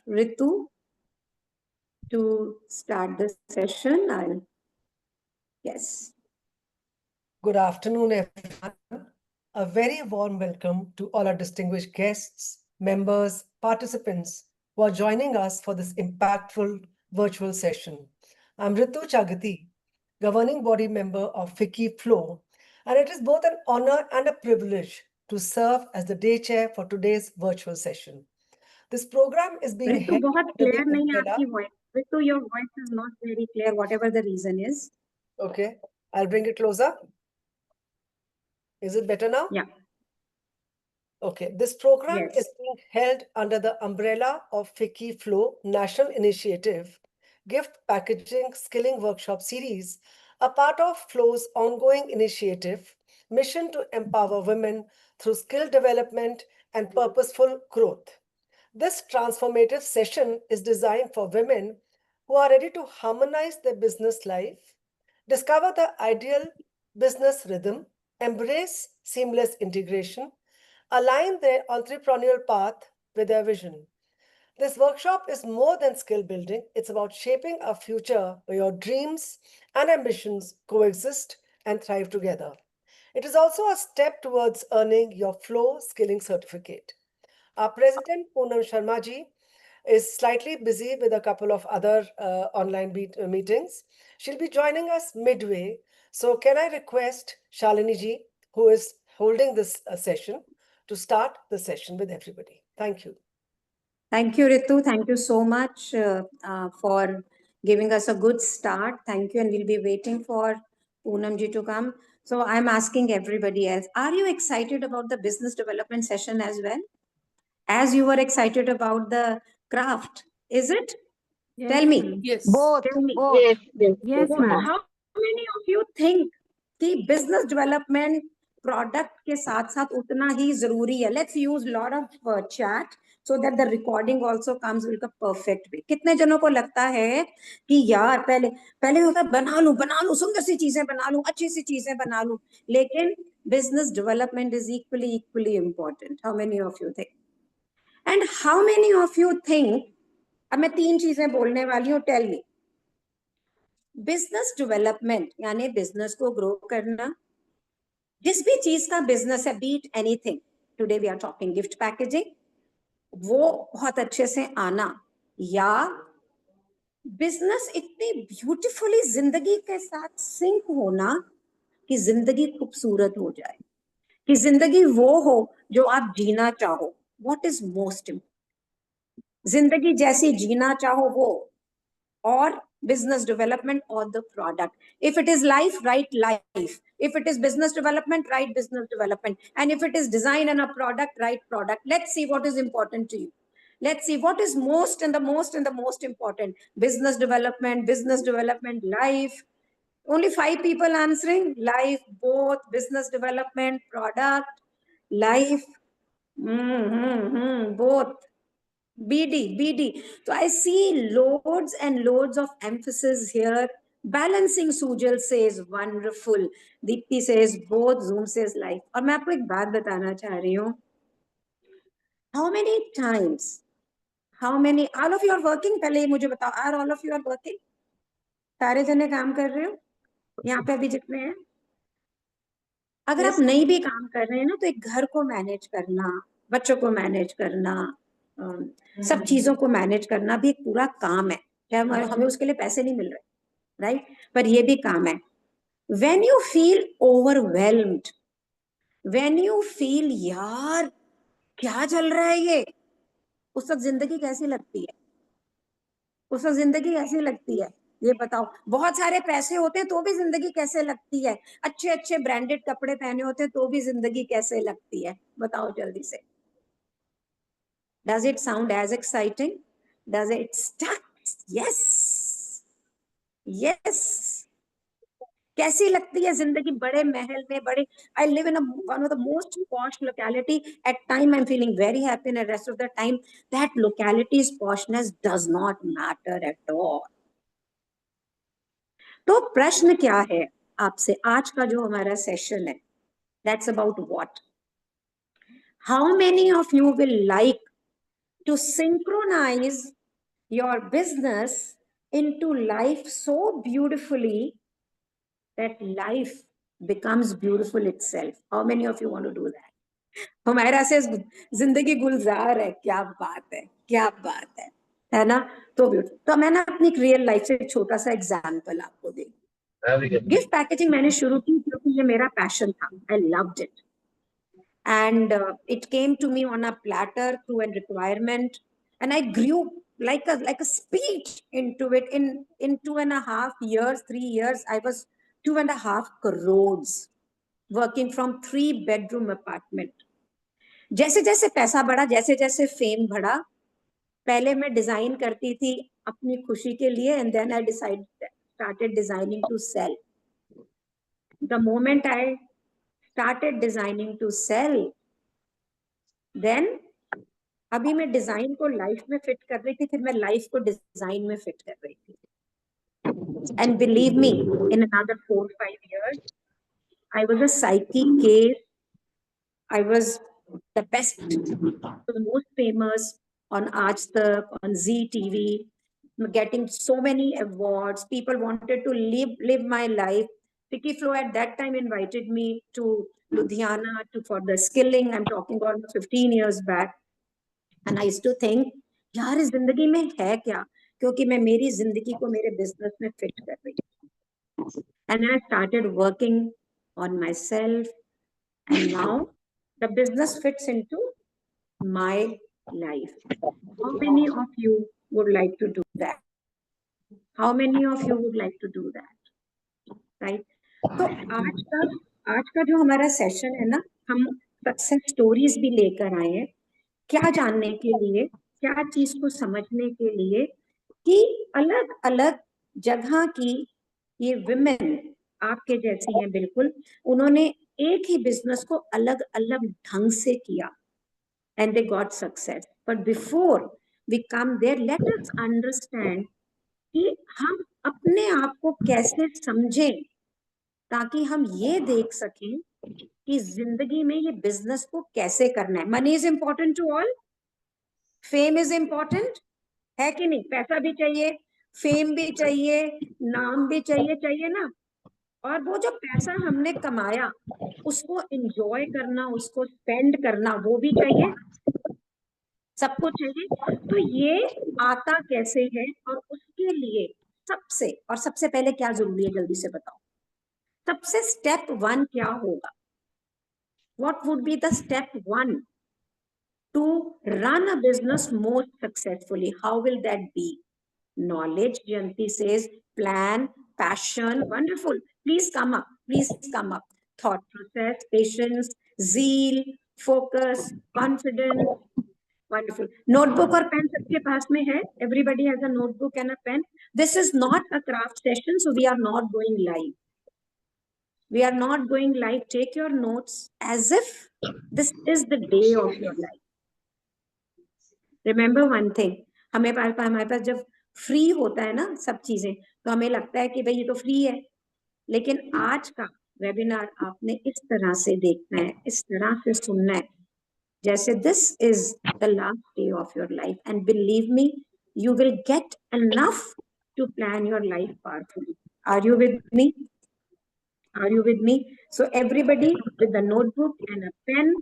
Ritu to start the session. Yes. Good afternoon, everyone. A very warm welcome to all our distinguished guests, members, participants who are joining us for this impactful virtual session. I'm Ritu Chagati, governing body member of FICCI Flow, and it is both an honor and a privilege to serve as the day chair for today's virtual session. This program is being Ritu, held बहुत under clear the नहीं है umbrella. आपकी voice. Ritu, your voice is not very clear, whatever the reason is. Okay, I'll bring it closer. Is it better now? Yeah. Okay, this program Yes. is being held under the umbrella of FICCI Flow National Initiative, Gift Packaging Skilling Workshop Series, a part of Flow's ongoing initiative, mission to empower women through skill development and purposeful growth. This transformative session is designed for women who are ready to harmonize their business life, discover the ideal business rhythm, embrace seamless integration, align their entrepreneurial path with their vision. This workshop is more than skill building, it's about shaping a future where your dreams and ambitions coexist and thrive together. It is also a step towards earning your Flow Skilling Certificate. Our president, Poonam Sharma ji, is slightly busy with a couple of other online meetings. She'll be joining us midway. So can I request Shalini ji, who is holding this session, to start the session with everybody. Thank you. Thank you, Ritu. Thank you so much for giving us a good start. Thank you. And we'll be waiting for Poonam ji to come. So I'm asking everybody else, are you excited about the business development session as well? As you were excited about the craft, is it? Yes, Tell me. yes. Both, Tell me. both. Yes, ma'am. How many of you think कि business development product के साथ साथ उतना ही जरूरी है? Let's use lot of chat so that the recording also comes with a perfect way. कितने जनों को लगता है कि यार पहले पहले होता बना लूं सुंदर सी चीजें बना लूं अच्छी सी चीजें बना लूं, लेकिन business development is equally important. How many of you think? And how many of you think, अब मैं 3 चीजें बोलने वाली हूँ, टेल मी. बिजनेस डेवलपमेंट यानी बिजनेस को ग्रो करना, जिस भी चीज का बिजनेस है, be it anything, today we are talking gift packaging, वो बहुत अच्छे से आना, या बिजनेस इतनी ब्यूटीफुली जिंदगी के साथ सिंक होना कि जिंदगी खूबसूरत हो जाए, कि जिंदगी वो हो जो आप जीना चाहो. What is most important? जिंदगी जैसी जीना चाहो वो, or business development or the product. If it is life, write life. If it is business development, write business development. And if it is design and a product, write product. Let's see what is important to you. Let's see what is most and the most important. Business development, life. Only 5 people answering. Life, both, business development, product, life. Both. BD. So I see loads and loads of emphasis here. Balancing, Sujal says wonderful. Deepti says both. Zoom says life. और मैं आपको एक बात बताना चाह रही हूँ. How many times? All of you are working? पहले ये मुझे बताओ. Are all of you are working? सारे जने काम कर रहे हो? यहाँ पे अभी जितने हैं. अगर आप नहीं भी काम कर रहे हैं ना, तो एक घर को मैनेज करना, बच्चों को मैनेज करना, सब चीजों को मैनेज करना भी एक पूरा काम है. हमें उसके लिए पैसे नहीं मिल रहे, राइट? पर ये भी काम है. When you feel overwhelmed, when you feel यार क्या चल रहा है ये, उस वक्त जिंदगी कैसी लगती है? उस वक्त जिंदगी कैसी लगती है ये बताओ. बहुत सारे पैसे होते हैं तो भी जिंदगी कैसे लगती है? अच्छे अच्छे ब्रांडेड कपड़े पहने होते हैं तो भी जिंदगी कैसे लगती है? बताओ जल्दी से. Does it sound as exciting? Does it stuck? Yes. Yes. कैसी लगती है जिंदगी बड़े महल में, बड़े. I live in one of the most posh locality. At time I'm feeling very happy, and the rest of the time that locality's poshness does not matter at all. तो प्रश्न क्या है आपसे? आज का जो हमारा सेशन है, that's about what? How many of you will like to synchronize your business into life so beautifully that life becomes beautiful itself. How many of you want to do that? हमारा से जिंदगी गुलजार है, क्या बात है, क्या बात है ना? तो ब्यूटीफुल। तो मैं ना अपनी रियल लाइफ से छोटा सा एग्जांपल आपको दे। गिफ्ट पैकेजिंग मैंने शुरू की क्योंकि ये मेरा पैशन था। I loved it and it came to me on a platter through a requirement, and I grew like a speed into it. In 2.5 years, 3 years, I was 2.5 crores working from 3-bedroom apartment. जैसे जैसे पैसा बढ़ा, जैसे जैसे fame बढ़ा, पहले मैं design करती थी अपनी खुशी के लिए, and then I started designing to sell. The moment I started designing to sell, then अभी मैं डिजाइन को लाइफ में फिट कर रही थी, फिर मैं लाइफ को डिजाइन में फिट कर रही थी। And believe me, in another 4-5 years, I was a psychic case. I was the best, the most famous on Aaj Tak, on Zee TV, getting so many awards. People wanted to live my life. Vicky Flo at that time invited me to Ludhiana for the skilling. I'm talking about 15 years back. And I used to think, यार इस जिंदगी में है क्या? क्योंकि मैं मेरी जिंदगी को मेरे बिजनेस में फिट कर रही हूँ। And then I started working on myself, and now the business fits into my life. How many of you would like to do that? How many of you would like to do that? Right? तो आज का जो हमारा session है ना, हम success stories भी लेकर आए हैं। क्या जानने के लिए, क्या चीज को समझने के लिए कि अलग अलग जगह की ये विमेन आपके जैसी हैं बिल्कुल, उन्होंने एक ही बिजनेस को अलग अलग ढंग से किया and they got success. But before we come there, let us understand कि हम अपने आप को कैसे समझें ताकि हम ये देख सकें कि जिंदगी में ये बिजनेस को कैसे करना है। Money is important to all, fame is important है कि नहीं? पैसा भी चाहिए, फेम भी चाहिए, नाम भी चाहिए ना? और वो जो पैसा हमने कमाया उसको एंजॉय करना, उसको स्पेंड करना, वो भी चाहिए, सब कुछ चाहिए। तो ये आता कैसे है और उसके लिए सबसे पहले क्या जरूरी है, जल्दी से बताओ। सबसे स्टेप 1 क्या होगा? What would be the step 1 to run a business more successfully? How will that be? Knowledge, Janti says, plan, passion, wonderful. Please come up, please come up. Thought process, patience, zeal, focus, confidence, wonderful. Notebook or pen सबके पास में है? Everybody has a notebook and a pen. This is not a craft session, so we are not going live. We are not going live. Take your notes as if this is the day of your life. Remember one thing, हमारे पास जब free होता है ना सब चीजें, तो हमें लगता है कि भाई ये तो फ्री है, लेकिन आज का वेबिनार आपने इस तरह से देखना है, इस तरह से सुनना है, जैसे this is the last day of your life, and believe me, you will get enough to plan your life powerfully. Are you with me? Are you with me? So everybody with a notebook and a pen,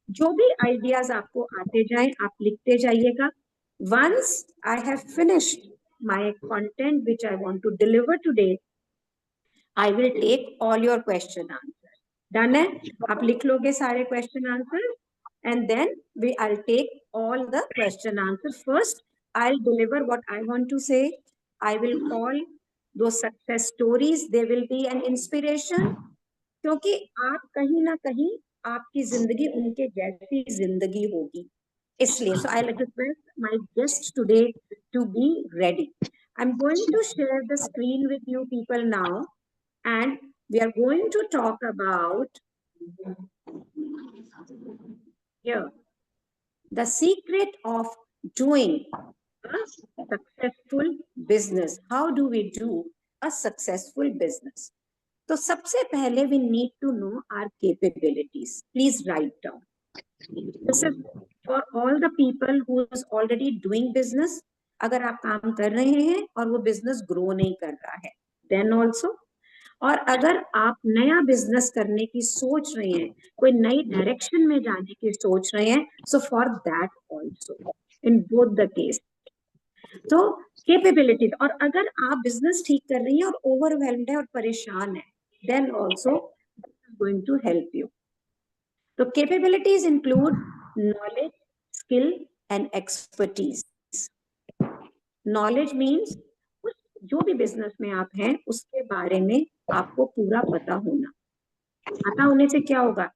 जो भी ideas आपको आते जाएं, आप लिखते जाइएगा. Once I have finished my content which I want to deliver today, I will take all your question answers. Done है? आप लिख लोगे सारे question answers, and then I'll take all the question answers. First, I'll deliver what I want to say. I will call those success stories. They will be an inspiration. क्योंकि आप कहीं ना कहीं आपकी जिंदगी उनके जैसी जिंदगी होगी, इसलिए. So I'll request my guest today to be ready. I'm going to share the screen with you people now, and we are going to talk about here the secret of doing a successful business. How do we do a successful business? तो सबसे पहले we need to know our capabilities. Please write down. This is for all the people who is already doing business. अगर आप काम कर रहे हैं और वो बिजनेस ग्रो नहीं कर रहा है, then also, और अगर आप नया बिजनेस करने की सोच रहे हैं, कोई नई डायरेक्शन में जाने की सोच रहे हैं, so for that also, in both the case. तो कैपेबिलिटीज, और अगर आप बिजनेस ठीक कर रही हैं और ओवरवेल्म्ड है और परेशान है, then also going to help you. तो capabilities include knowledge, skill and expertise. Knowledge means जो भी बिजनेस में आप हैं उसके बारे में आपको पूरा पता होना. पता होने से क्या होगा?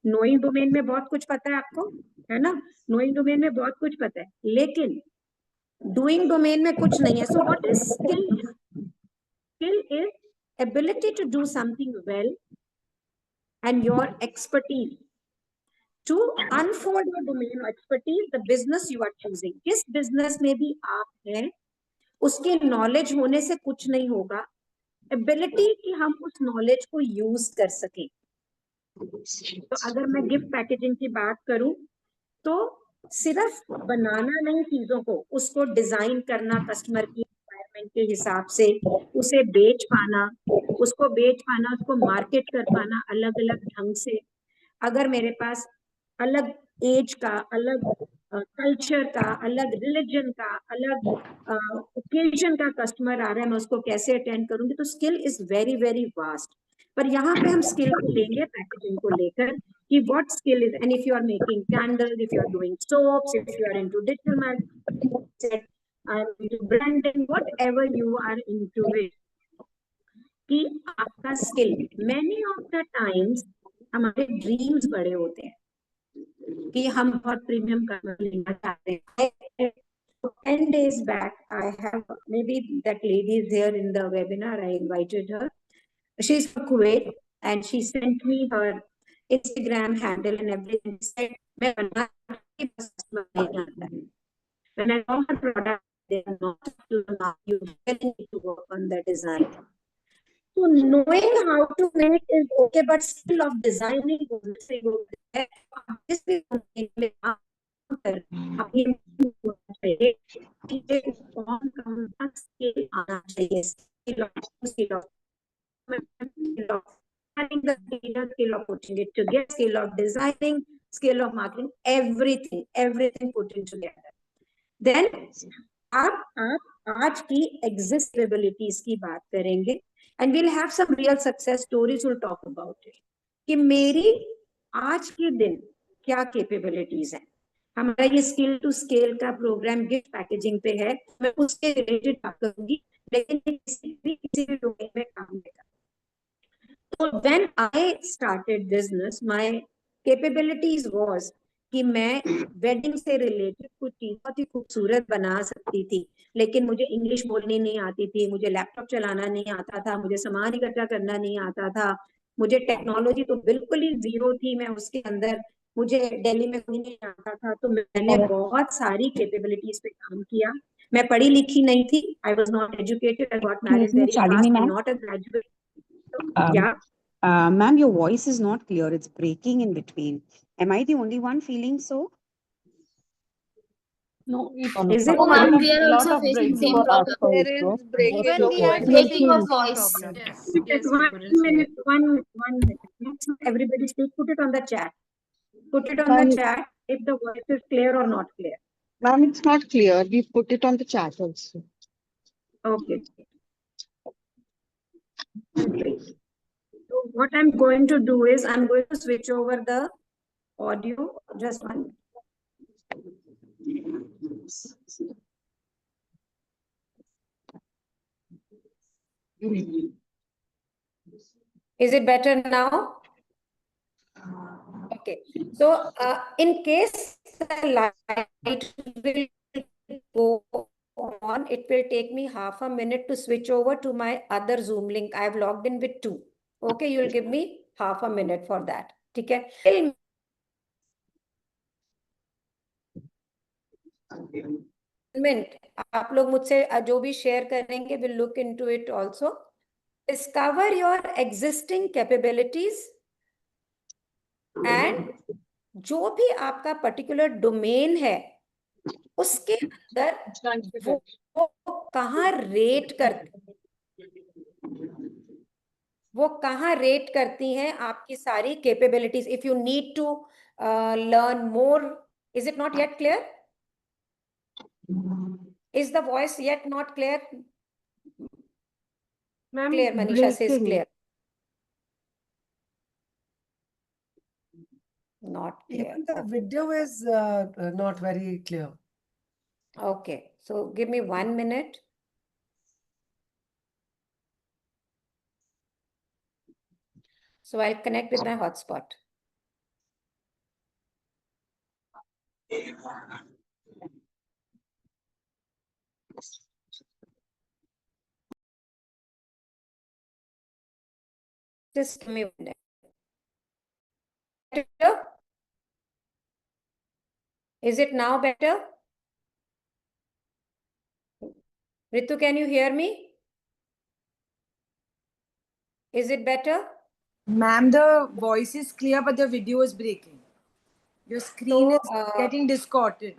नोइंग डोमेन में बहुत कुछ पता है आपको, है ना? नोइंग डोमेन में बहुत कुछ पता है, लेकिन डूइंग डोमेन में कुछ नहीं है. So what is skill? Skill is ability to do something well and your expertise to unfold your domain or expertise, the business you are choosing. किस business में भी आप हैं, उसके knowledge होने से कुछ नहीं होगा. Ability कि हम उस knowledge को use कर सकें. तो अगर मैं गिफ्ट पैकेजिंग की बात करूं, तो सिर्फ बनाना नहीं चीजों को, उसको डिजाइन करना कस्टमर की रिक्वायरमेंट के हिसाब से, उसे बेच पाना, उसको मार्केट कर पाना अलग अलग ढंग से. अगर मेरे पास अलग एज का, अलग कल्चर का, अलग रिलीजन का, अलग ओकेजन का कस्टमर आ रहा है, मैं उसको कैसे अटेंड करूंगी. तो skill is very very vast. पर यहाँ पे हम स्किल को लेंगे पैकेजिंग को लेकर कि what skill is. And if you are making candles, if you are doing soaps, if you are into digital marketing, into branding, whatever you are into it, कि आपका skill. many of the times हमारे dreams बड़े होते हैं कि हम बहुत premium कमर लेना चाहते हैं. 10 days back, I have, maybe that lady is here in the webinar, I invited her. She's from Kuwait and she sent me her Instagram handle and everything. She said, "मैं बनाती हूँ, बस नहीं आता है." When I saw her product, they are not up to the mark. You really need to work on the design. So knowing how to make is okay, but skill of designing is there. This is having the skill of putting it together, skill of designing, skill of marketing, everything putting together. Then आप आज की एग्जिस्टेबिलिटीज की बात करेंगे and we'll have some real success stories we'll talk about it. कि मेरी आज के दिन क्या कैपेबिलिटीज हैं. हमारा ये स्किल टू स्केल का प्रोग्राम गिफ्ट पैकेजिंग पे है, मैं उसके रिलेटेड बात करूंगी, लेकिन किसी भी डोमेन में काम करेगा. तो when I started business, my capabilities was कि मैं वेडिंग से रिलेटेड कुछ चीज बहुत ही खूबसूरत बना सकती थी, लेकिन मुझे इंग्लिश बोलनी नहीं आती थी, मुझे लैपटॉप चलाना नहीं आता था, मुझे सामान इकट्ठा करना नहीं आता था, मुझे टेक्नोलॉजी तो बिल्कुल ही जीरो थी मैं उसके अंदर, मुझे दिल्ली में कोई नहीं आता था. तो मैंने बहुत सारी कैपेबिलिटीज पे काम किया. मैं पढ़ी लिखी नहीं थी, I was not educated, I got married very fast, not a graduate. या Ma'am, your voice is not clear. It's breaking in between. Am I the only one feeling so? No, Is it? Oh, ma'am, we are lot also of facing breaking same for us problem. There is also. breaking Even of we are voice. breaking of voice. Yes, Just yes, one Guru is minute, here. one minute. Everybody speak, put it on the chat. Put it on the chat if the voice is clear or not clear. Ma'am, it's not clear. We put it on the chat also. Okay. So what I'm going to do is I'm going to switch over the audio. Just one minute. Is it better now? Okay. So in case the light will go on, it will take me half a minute to switch over to my other Zoom link. I have logged in with 2. Okay, you will give me half a minute for that. ठीक है? आप लोग मुझसे जो भी share करेंगे, will look into it also. Discover your existing capabilities and जो भी आपका पर्टिकुलर डोमेन है उसके अंदर वो कहाँ रेट करते, वो कहाँ रेट करती हैं आपकी सारी capabilities. If you need to learn more, is it not yet clear? Is the voice yet not clear? Ma'am, Clear, Manisha says breaking. clear. Not clear. Even the Okay. video is not very clear. Okay, so give me 1 minute. So I'll connect with my hotspot. Just give me 1 minute. Better? Is it now better? Ritu, can you hear me? Is it better? Ma'am, the voice is clear, but the video is breaking. Your screen So, is getting distorted.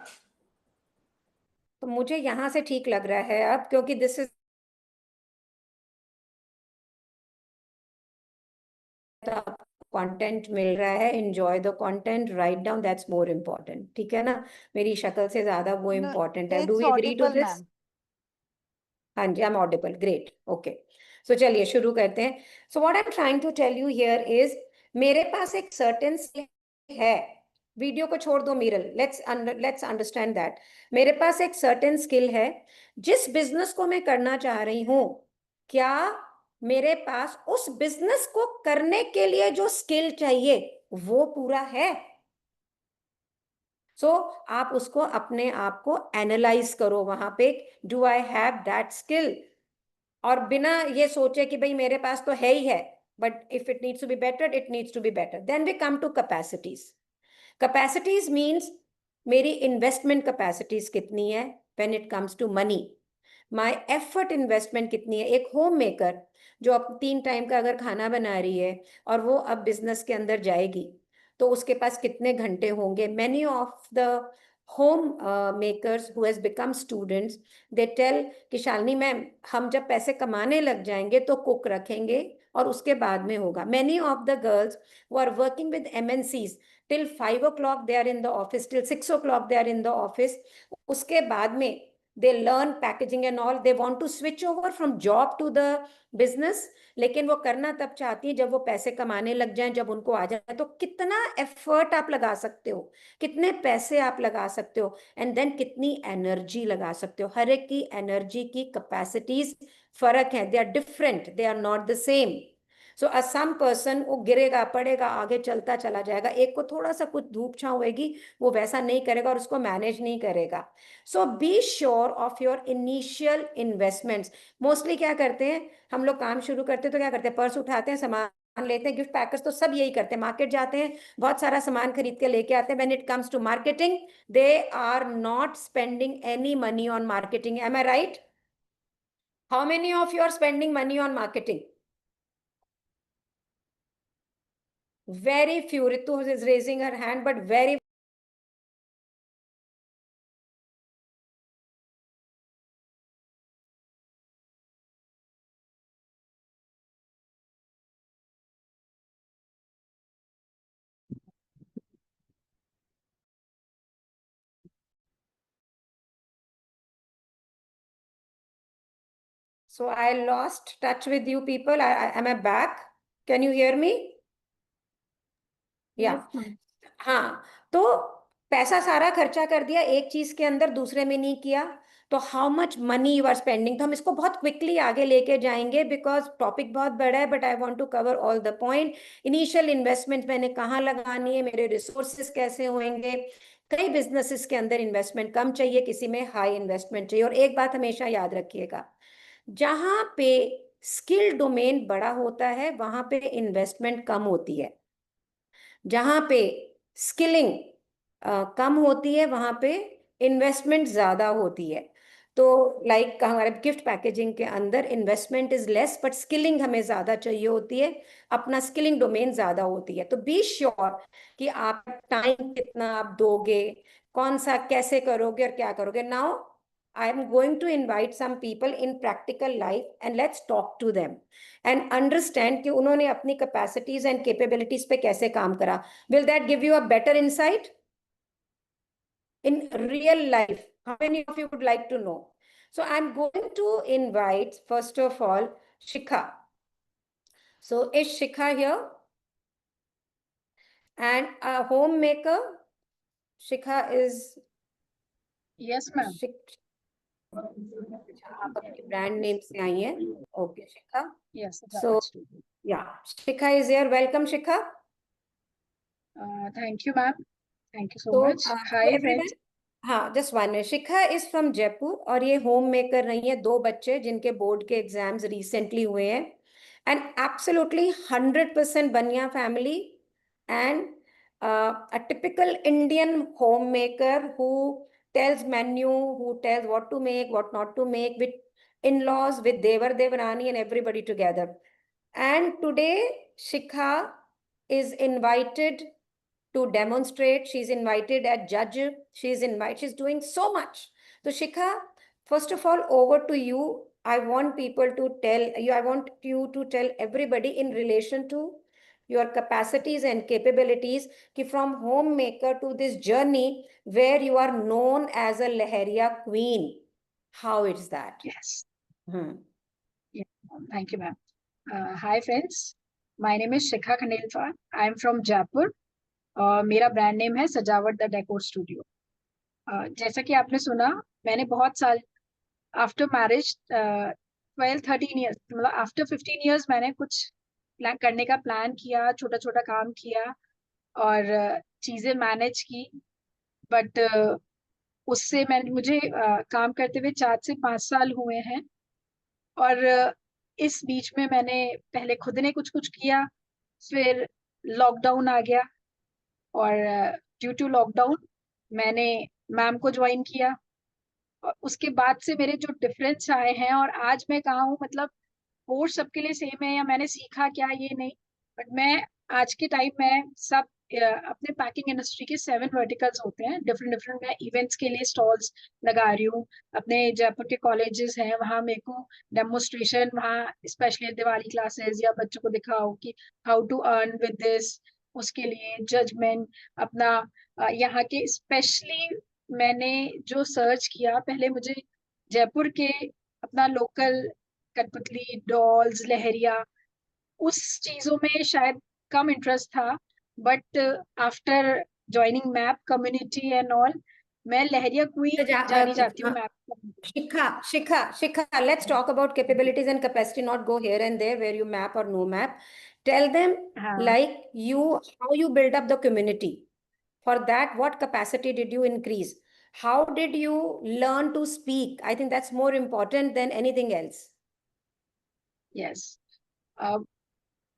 तो मुझे यहाँ से ठीक लग रहा है अब, क्योंकि दिस इज कंटेंट मिल रहा है. Enjoy the content, write down, that's more important. ठीक है ना? मेरी शक्ल से ज्यादा वो इम्पोर्टेंट है. Do we agree to this? हाँ जी, I am audible. Great. Okay, so चलिए शुरू करते हैं. So what I am trying to tell you here is, मेरे पास एक सर्टेन स्किल है. वीडियो को छोड़ दो मीरल, लेट्स अंडरस्टैंड दैट. मेरे पास एक सर्टेन स्किल है. जिस बिजनेस को मैं करना चाह रही हूँ, क्या मेरे पास उस बिजनेस को करने के लिए जो स्किल चाहिए वो पूरा है? सो आप उसको अपने आप को एनालाइज करो वहां पे, do I have that skill? और बिना ये सोचे कि भाई मेरे पास तो है ही है, but if it needs to be better, it needs to be better. Then we come to capacities. Capacities means मेरी इन्वेस्टमेंट कैपेसिटीज कितनी है when it comes to money. My effort investment कितनी है. एक होम मेकर जो अब 3 time का अगर खाना बना रही है और वो अब बिजनेस के अंदर जाएगी, तो उसके पास कितने घंटे होंगे. Many of the home makers who has become students, they tell कि शालिनी मैम, हम जब पैसे कमाने लग जाएंगे तो कुक रखेंगे और उसके बाद में होगा. Many of the girls who are working with MNCs, till 5 o'clock they are in the office, till 6 o'clock they are in the office. उसके बाद में they learn packaging and all, they want to switch over from job to the business. लेकिन वो करना तब चाहती है जब वो पैसे कमाने लग जाएं, जब उनको आ जाए. तो कितना एफर्ट आप लगा सकते हो, कितने पैसे आप लगा सकते हो, एंड देन कितनी एनर्जी लगा सकते हो. हर एक की एनर्जी की कैपेसिटीज फर्क है. They are different, they are not the same. So some person वो गिरेगा, पड़ेगा, आगे चलता चला जाएगा. एक को थोड़ा सा कुछ धूप छांव होगी, वो वैसा नहीं करेगा और उसको मैनेज नहीं करेगा. So be sure of your initial investments. Mostly क्या करते हैं हम लोग, काम शुरू करते हैं तो क्या करते हैं, पर्स उठाते हैं, सामान लेते हैं. गिफ्ट पैकर्स तो सब यही करते हैं. मार्केट जाते हैं, बहुत सारा सामान खरीद के लेके आते हैं. When it comes to marketing, they are not spending any money on marketing. Am I right? How many of you are spending money on marketing? Very few. Ritu is raising her hand, but very. So I lost touch with you people. Am I back? Can you hear me? Yeah. हाँ, तो पैसा सारा खर्चा कर दिया एक चीज के अंदर, दूसरे में नहीं किया. तो how much money you are spending. तो हम इसको बहुत क्विकली आगे लेके जाएंगे बिकॉज टॉपिक बहुत बड़ा है, but I want to cover all the point. Initial investment मैंने कहाँ लगानी है, मेरे रिसोर्सेस कैसे होंगे. कई बिजनेसेस के अंदर इन्वेस्टमेंट कम चाहिए, किसी में हाई इन्वेस्टमेंट चाहिए. और एक बात हमेशा याद रखिएगा, जहां पे स्किल डोमेन बड़ा होता है वहां पे इन्वेस्टमेंट कम होती है. जहां पे स्किलिंग कम होती है वहां पे इन्वेस्टमेंट ज्यादा होती है. तो लाइक हमारे गिफ्ट पैकेजिंग के अंदर investment is less but skilling हमें ज्यादा चाहिए होती है, अपना स्किलिंग डोमेन ज्यादा होती है। तो बी श्योर कि आप टाइम कितना आप दोगे, कौन सा कैसे करोगे और क्या करोगे। Now I am going to invite some people in practical life and let's talk to them and understand कि उन्होंने अपनी capacities and capabilities पे कैसे काम करा। Will that give you a better insight? In real life, how many of you would like to know? So I'm going to invite, first of all, Shikha. So is Shikha here? And a homemaker, Shikha is... Yes, ma'am. आप अपनी brand name से आई हैं। Okay Shikha. Yes. So yeah, Shikha is here. Welcome, Shikha. Thank you, ma'am. Thank you so So much. Hi, everyone, friends. हाँ just one minute. Shikha is from Jaipur और ये home maker रही है, 2 बच्चे जिनके board के एग्जाम्स रिसेंटली हुए हैं, एंड एब्सोल्युटली 100% बनिया family and a typical Indian homemaker who tells menu, who tells what to make, what not to make, with in-laws, with Devar Devrani and everybody together. And today Shikha is invited to demonstrate. She's invited as judge. She's doing so much. So Shikha, first of all, over to you. I want people to tell you, I want you to tell everybody in relation to your capacities and capabilities, ki from homemaker to this journey where you are known as a Leheria queen. How is that? Yes. Hmm. Yeah. Thank you, ma'am. Hi, friends. My name is Shikha Khandelwal. I am from Jaipur. मेरा brand name है सजावट the decor studio. जैसा कि आपने सुना, मैंने बहुत साल आफ्टर मैरिज 12-13 ईयर्स, मतलब आफ्टर 15 ईयर्स मैंने कुछ करने का प्लान किया, छोटा छोटा काम किया और चीजें मैनेज की। बट उससे मुझे काम करते हुए 4 से 5 साल हुए हैं और इस बीच में मैंने पहले खुद ने कुछ कुछ किया, फिर लॉकडाउन आ गया और ड्यू टू लॉकडाउन मैंने मैम को ज्वाइन किया और उसके बाद से मेरे जो डिफरेंस आए हैं और आज मैं कहाँ हूँ, मतलब कोर्स सबके लिए सेम है या मैंने सीखा क्या ये नहीं, बट मैं आज के टाइम में सब अपने पैकिंग इंडस्ट्री के 7 वर्टिकल्स होते हैं, डिफरेंट डिफरेंट। मैं इवेंट्स के लिए स्टॉल्स लगा रही हूँ, अपने जयपुर के कॉलेजेस हैं वहाँ मेरे को डेमोस्ट्रेशन, वहाँ स्पेशली दिवाली क्लासेस या बच्चों को दिखाओ कि how to earn with this, उसके लिए जजमेंट अपना यहाँ के स्पेशली मैंने जो सर्च किया, पहले मुझे जयपुर के अपना लोकल कठपुतली, डॉल्स, लहरिया, उस चीजों में शायद कम इंटरेस्ट था, but after joining map community and all, मैं लहरिया क्वीन जानी जाती हूँ map. Shikha, let's talk about capabilities and capacity, not go here and there where you map or no map. Tell them like how you build up the community. For that, what capacity did you increase? How did you learn to speak? I think that's more important than anything else. Yes.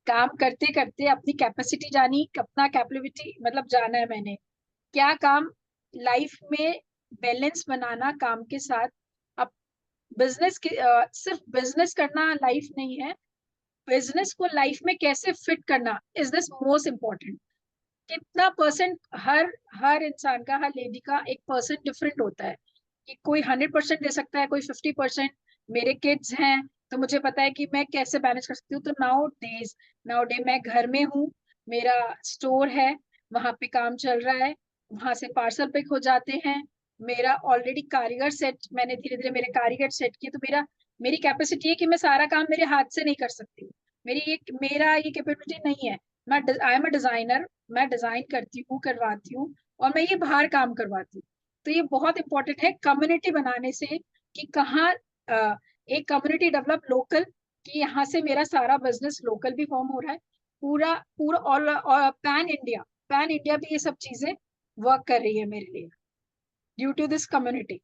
काम करते करते अपनी capacity जानी, अपना capability मतलब जाना है मैंने, क्या काम लाइफ में बैलेंस बनाना काम के साथ। अब बिजनेस के सिर्फ बिजनेस करना लाइफ नहीं है, बिजनेस को लाइफ में कैसे फिट करना इज दिस मोस्ट इम्पोर्टेंट। कितना परसेंट हर इंसान का, हर लेडी का एक परसेंट डिफरेंट होता है कि कोई 100% दे सकता है, कोई 50%। मेरे किड्स हैं तो मुझे पता है कि मैं कैसे मैनेज कर सकती हूँ। तो नाउ डे मैं घर में हूँ, मेरा स्टोर है, वहां पे काम चल रहा है, वहां से पार्सल पिक हो जाते हैं। मेरा ऑलरेडी कारीगर सेट, मैंने धीरे धीरे मेरे कारीगर सेट किए, तो मेरी कैपेसिटी है कि मैं सारा काम मेरे हाथ से नहीं कर सकती। मेरा ये कैपेबिलिटी नहीं है। आई एम अ डिजाइनर, मैं डिजाइन करती हूँ, करवाती हूँ और मैं ये बाहर काम करवाती हूँ। तो ये बहुत इंपॉर्टेंट है कम्युनिटी बनाने से कि कहाँ एक कम्युनिटी डेवलप लोकल, कि यहाँ से मेरा सारा बिजनेस लोकल भी फॉर्म हो रहा है, पूरा पूरा ऑल पैन इंडिया भी ये सब चीजें वर्क कर रही है मेरे लिए due to this community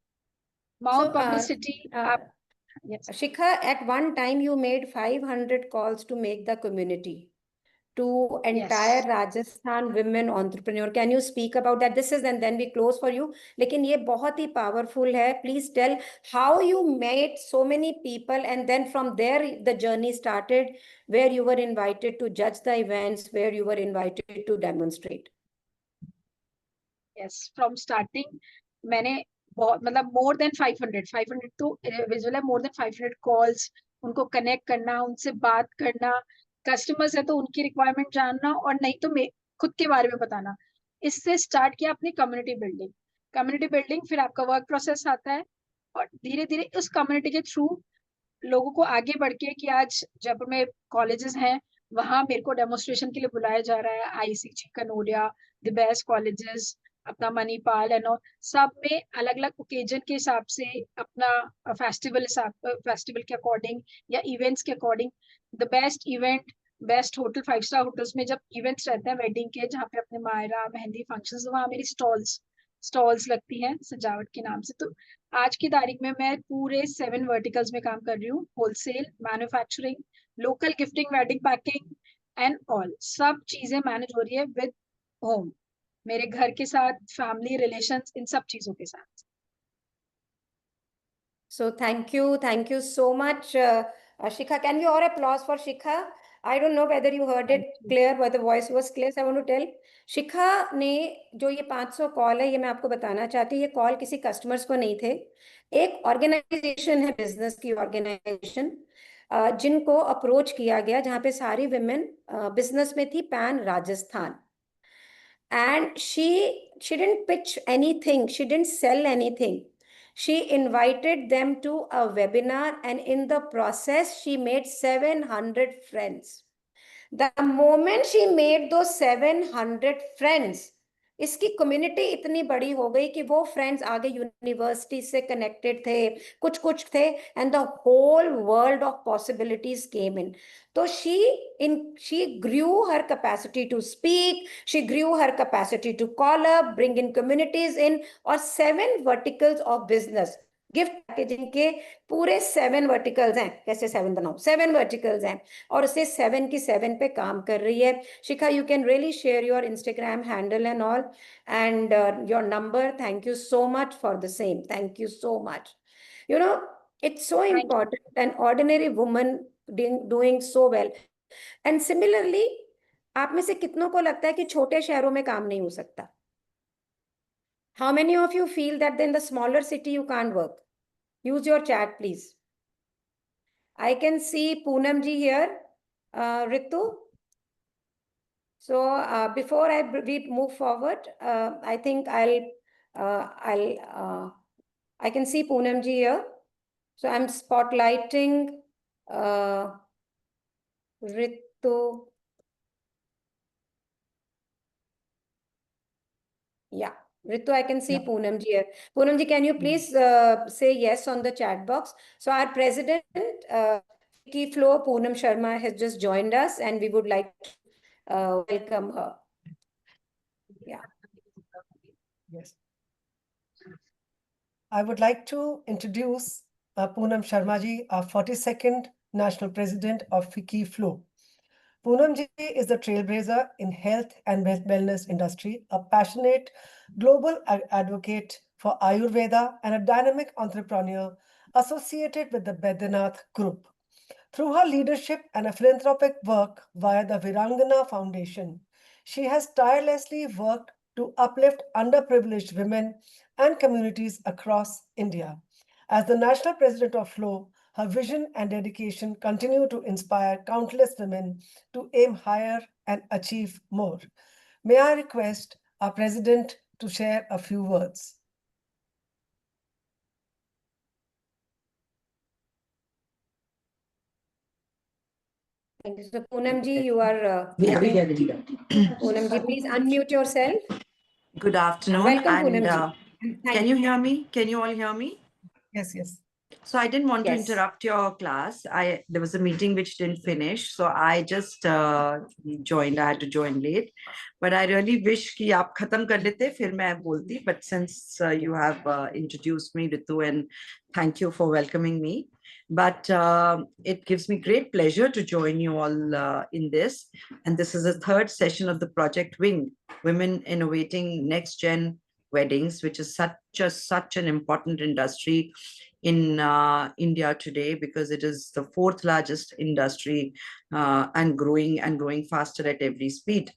mouth publicity. Shikha, at one time you made 500 calls to make the community. to entire Rajasthan women entrepreneur. Can you speak about that? This is, and then we close for you. लेकिन ये बहुत ही powerful है. Please tell how you met so many people, and then from there the journey started, where you were invited to judge the events, where you were invited to demonstrate. Yes, from starting मैंने बहुत मतलब more than 500 तो visual है, more than 500 calls, उनको connect करना, उनसे बात करना, कस्टमर्स है तो उनकी रिक्वायरमेंट जानना, और नहीं तो खुद के बारे में बताना. इससे स्टार्ट किया अपनी कम्युनिटी बिल्डिंग. फिर आपका वर्क प्रोसेस आता है, और धीरे धीरे उस कम्युनिटी के थ्रू लोगों को आगे बढ़ के, कि आज जयपुर में कॉलेजेस हैं, वहां मेरे को डेमोन्स्ट्रेशन के लिए बुलाया जा रहा है. ICG, Kanodia, the best colleges, अपना मणिपाल एंड सब में अलग अलग ओकेजन के हिसाब से अपना फेस्टिवल के अकॉर्डिंग या इवेंट्स के according the best event, best hotel, 5 star hotels में जब इवेंट्स रहते हैं वेडिंग के, जहाँ पे अपने मायरा, मेहंदी फंक्शंस, वहाँ मेरी स्टॉल्स लगती हैं सजावट के नाम से. तो आज की तारीख में मैं पूरे 7 वर्टिकल्स में काम कर रही हूँ. Wholesale, manufacturing, local gifting, wedding packing and all, सब चीजें मैनेज हो रही है विद होम, मेरे घर के साथ, फैमिली रिलेशंस, इन सब चीजों के साथ. So thank you so much, Shikha. Can we all applause for Shikha? I don't know whether you heard it clear, but the voice was clear. So I want to tell, Shikha ने जो ये 500 call है, ये मैं आपको बताना चाहती हूँ, ये कॉल किसी कस्टमर्स को नहीं थे. एक ऑर्गेनाइजेशन है, बिजनेस की ऑर्गेनाइजेशन, जिनको अप्रोच किया गया, जहाँ पे सारी विमेन बिजनेस में थी, pan Rajasthan. And she didn't pitch anything, she didn't sell anything. She invited them to a webinar, and in the process she made 700 friends. The moment she made those 700 friends, इसकी community इतनी बड़ी हो गई कि वो friends आगे university से connected थे, कुछ थे, and the whole world of possibilities came in. तो she grew her capacity to speak, she grew her capacity to call up, bring in communities in, और 7 verticals of business. Gift packaging के पूरे 7 verticals हैं. कैसे 7 बनाऊं? 7 verticals हैं, और उसे 7 की 7 पे काम कर रही है. Shikha, you can really share your Instagram handle and all, and your number. Thank you so much for the same. Thank you so much. You know, it's so important, an ordinary woman doing so well. And similarly, आप में से कितनों को लगता है कि छोटे शहरों में काम नहीं हो सकता? How many of you feel that in the smaller city you can't work? Use your chat, please. I can see Poonam ji here, Ritu. So before we move forward, I think I can see Poonam ji here. So I'm spotlighting Ritu. Yeah, Ritu, I can see Poonam ji here. Poonam ji, can you please say yes on the chat box? So our president, Vicky Flo Poonam Sharma, has just joined us, and we would like to welcome her. Yeah. Yes. I would like to introduce Poonam Sharma ji, our 42nd National President of Vicky Flo. Poonam ji is a trailblazer in health and wellness industry, a passionate global advocate for Ayurveda, and a dynamic entrepreneur associated with the Baidyanath Group. Through her leadership and a philanthropic work via the Virangana Foundation, she has tirelessly worked to uplift underprivileged women and communities across India. As the National President of Flo, her vision and dedication continue to inspire countless women to aim higher and achieve more. May I request our President to share a few words? Thank you. So Poonam ji, you are, Poonam ji, please unmute yourself. Good afternoon. Welcome, and, Poonam ji. can you hear me? Can you all hear me? Yes, yes. So I didn't want to Yes. interrupt your class. There was a meeting which didn't finish, so I just joined. I had to join late, but I really wish कि आप खत्म कर लेते फिर मैं बोलती. But since you have introduced me, Ritu, and thank you for welcoming me. But it gives me great pleasure to join you all in this. And this is the third session of the Project Wing, Women Innovating Next Gen Weddings, which is such an important industry in India today, because it is the fourth largest industry and growing faster at every speed.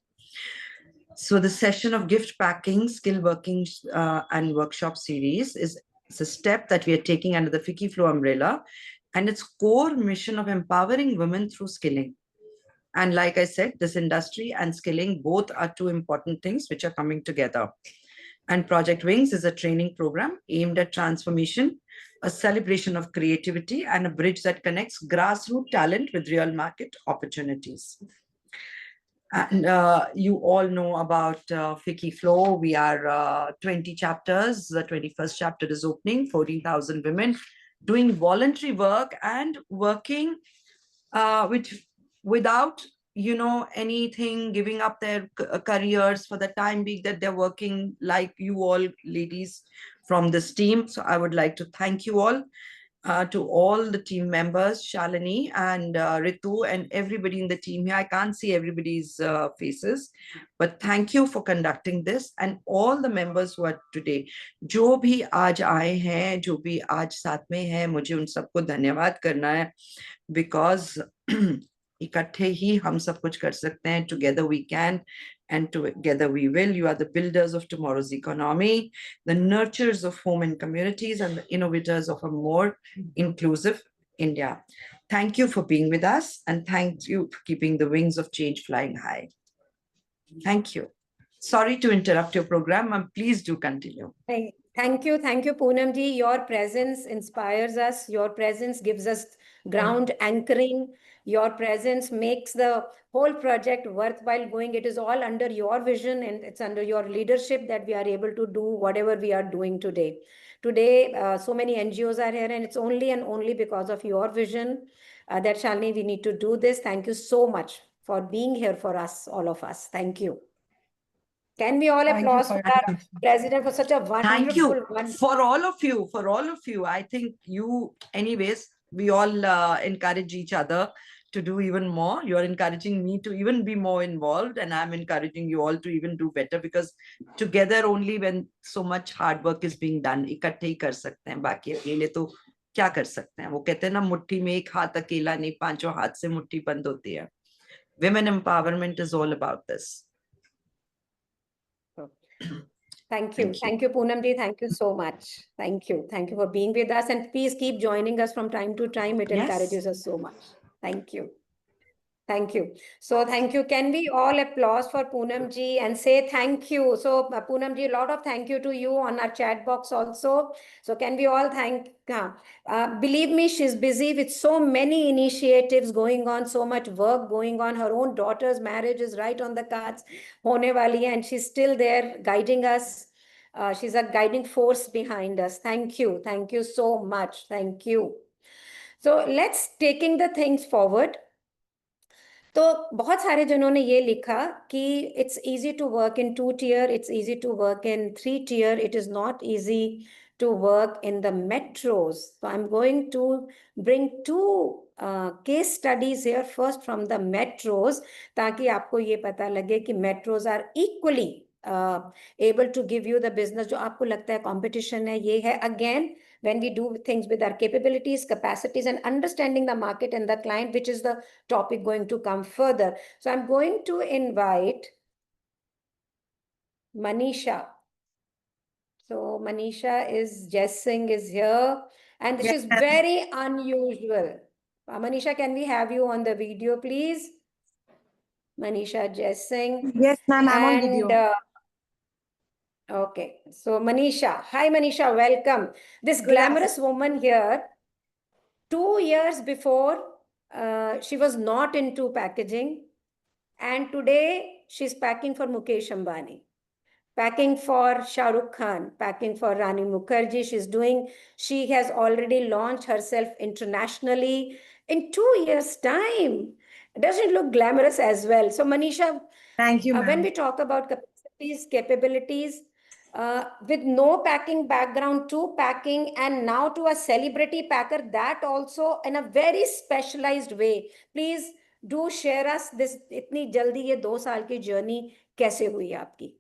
So the session of gift packing, skill working and workshop series is a step that we are taking under the FICCI Flow umbrella, and its core mission of empowering women through skilling. And like I said, this industry and skilling both are two important things which are coming together. And Project Wings is a training program aimed at transformation, a celebration of creativity, and a bridge that connects grassroots talent with real market opportunities. And you all know about FICCI Flow. We are 20 chapters. The 21st chapter is opening, 14,000 women doing voluntary work and working without anything, giving up their careers for the time being that they're working, like you all ladies from this team. So I would like to thank you all, to all the team members, Shalini and Ritu and everybody in the team here. I can't see everybody's faces, but thank you for conducting this, and all the members who are today. जो भी आज आए हैं, जो भी आज साथ में हैं, मुझे उन सबको धन्यवाद करना है, because इकट्ठे ही हम सब कुछ कर सकते हैं. Together we can, and together we will. You are the builders of tomorrow's economy, the nurturers of home and communities, and the innovators of a more inclusive India. Thank you for being with us, and thank you for keeping the wings of change flying high. Thank you. Sorry to interrupt your program, and please do continue. Thank you, Poonam ji. Your presence inspires us. Your presence gives us ground anchoring. Your presence makes the whole project worthwhile going. It is all under your vision, and it's under your leadership that we are able to do whatever we are doing today. Today, so many NGOs are here, and it's only and only because of your vision that, Shalini, we need to do this. Thank you so much for being here for us, all of us. Thank you. Can we all applause for our president for such a wonderful Thank you for all of you. I think you, anyways, we all encourage each other to do even more. You're encouraging me to even be more involved, and I'm encouraging you all to even do better, because together only, when so much hard work is being done, इकट्ठे ही कर सकते हैं. बाकी अकेले तो क्या कर सकते हैं? वो कहते हैं ना, मुट्ठी में एक हाथ अकेला नहीं, पांचों हाथ से मुट्ठी बंद होती है. Women empowerment is all about this. Thank you, Poonam ji. Thank you so much. Thank you for being with us, and please keep joining us from time to time. It encourages us so much. Thank you. So thank you. Can we all applause for Poonam ji and say thank you? So Poonam ji, a lot of thank you to you on our chat box also. So can we all thank? Believe me, she's busy with so many initiatives going on, so much work going on. Her own daughter's marriage is right on the cards, hone wali, and she's still there guiding us. She's a guiding force behind us. Thank you so much. Thank you. So let's taking the things forward. तो बहुत सारे जनों ने ये लिखा कि it's easy to work in 2 tier, it's easy to work in 3 tier, it is not easy to work in the metros. So I'm going to bring 2 case studies here, first from the metros, ताकि आपको ये पता लगे कि metros are equally able to give you the business. जो आपको लगता है competition है, ये है. Again, when we do things with our capabilities, capacities, and understanding the market and the client, which is the topic going to come further. So I'm going to invite Manisha. So Manisha Jess Singh is here, and this is very unusual. Manisha, can we have you on the video, please? Manisha Jess Singh. Yes, ma'am, I'm on video. Okay, so Manisha, hi Manisha, welcome. This glamorous woman here, 2 years before, she was not into packaging, and today she's packing for Mukesh Ambani. packing for Shah Rukh Khan, packing for Rani Mukherjee. She has already launched herself internationally in 2 years' time. Does it look glamorous as well? So, Manisha, Thank you, when ma'am. we talk about capacities, capabilities, with no packing background to packing and now to a celebrity packer, that also in a very specialized way. Please do share us this इतनी जल्दी ये 2 साल की journey कैसे हुई आपकी?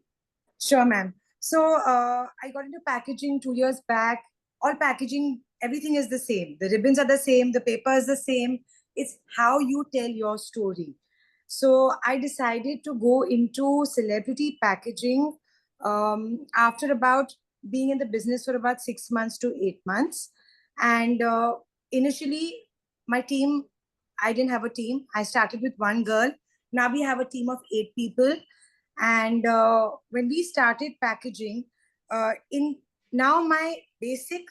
Sure, ma'am. So I got into packaging 2 years back. All packaging, everything is the same. The ribbons are the same. The paper is the same. It's how you tell your story. So I decided to go into celebrity packaging after about being in the business for about 6 months to 8 months. And initially, my team, I didn't have a team. I started with one girl. Now we have a team of 8 people. And when we started packaging, in now my basic,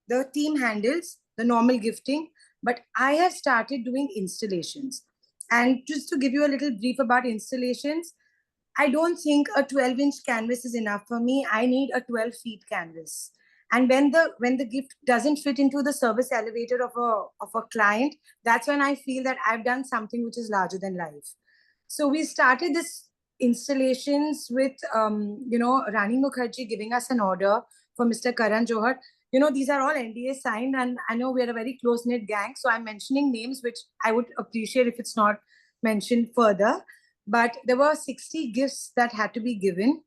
the team handles the normal gifting, but I have started doing installations. And just to give you a little brief about installations, I don't think a 12-inch canvas is enough for me. I need a 12-feet canvas. And when the gift doesn't fit into the service elevator of a client, that's when I feel that I've done something which is larger than life. So we started this installations with Rani Mukherjee giving us an order for Mr. Karan Johar. These are all NDA signed, and I know we're a very close-knit gang, so I'm mentioning names which I would appreciate if it's not mentioned further. But there were 60 gifts that had to be given,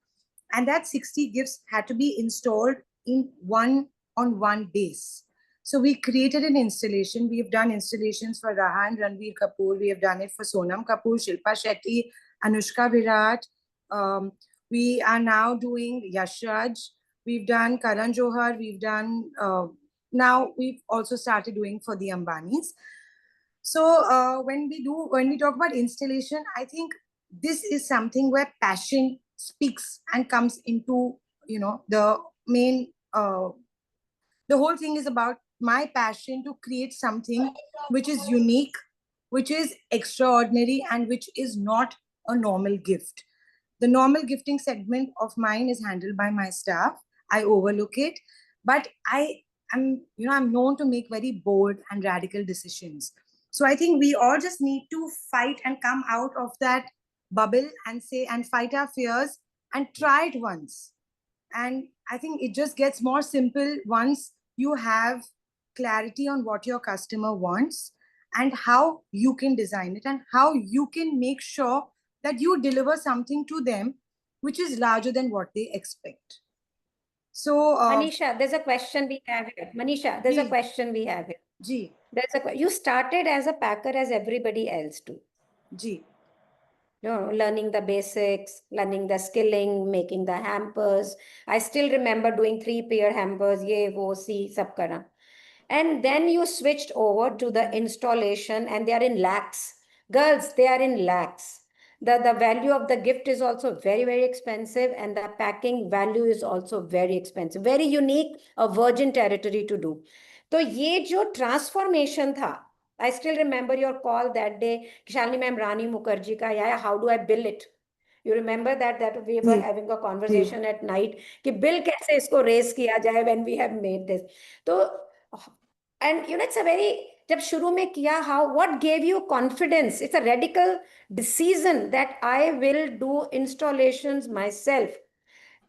and that 60 gifts had to be installed in one base. So we created an installation. We have done installations for Rahan, Ranveer Kapoor. We have done it for Sonam Kapoor, Shilpa Shetty, Anushka Virat. We are now doing Yash Raj. We've done Karan Johar. We've done, now we've also started doing for the Ambanis. So when we talk about installation, I think this is something where passion speaks and comes into, the main, the whole thing is about my passion to create something which is unique, which is extraordinary, and which is not a normal gift. The normal gifting segment of mine is handled by my staff. I overlook it, but I'm known to make very bold and radical decisions. So I think we all just need to fight and come out of that bubble and fight our fears and try it once. And I think it just gets more simple once you have clarity on what your customer wants and how you can design it and how you can make sure that you deliver something to them which is larger than what they expect. So, Manisha, there's a question we have here. Manisha, there's a question we have here. Ji. You started as a packer as everybody else do. Ji. Learning the basics, learning the skilling, making the hampers. I still remember doing 3-pair hampers, ye, wo, si, sab kara. And then you switched over to the installation and they are in lakhs. Girls, they are in lakhs. The value of the gift is also very, very expensive, and the packing value is also very expensive. Very unique, a virgin territory to do. So ye jo transformation tha, I still remember your call that day, Shalini ma'am, Rani Mukherjee ka, yeah, how do I bill it? You remember that we were having a conversation at night कि bill कैसे इसको raise किया जाए when we have made this. So, and it's a very, जब शुरू में किया, what gave you confidence? It's a radical decision that I will do installations myself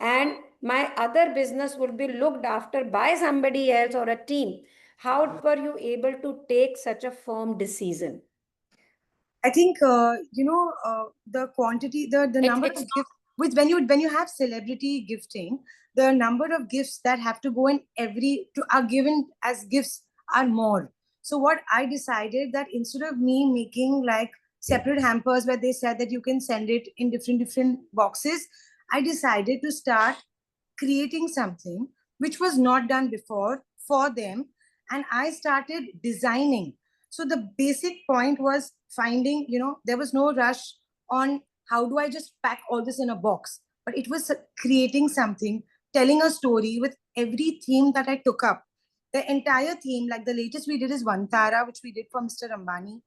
and my other business would be looked after by somebody else or a team. How were you able to take such a firm decision? I think the quantity, the number of gifts. When you have celebrity gifting, the number of gifts that have to go in are given as gifts are more. So what I decided that instead of me making like separate hampers where they said that you can send it in different boxes, I decided to start creating something which was not done before for them, and I started designing. So the basic point was finding, there was no rush on how do I just pack all this in a box, but it was creating something, telling a story with every theme that I took up. The entire theme, like the latest we did is Vantara, which we did for Mr. Ambani.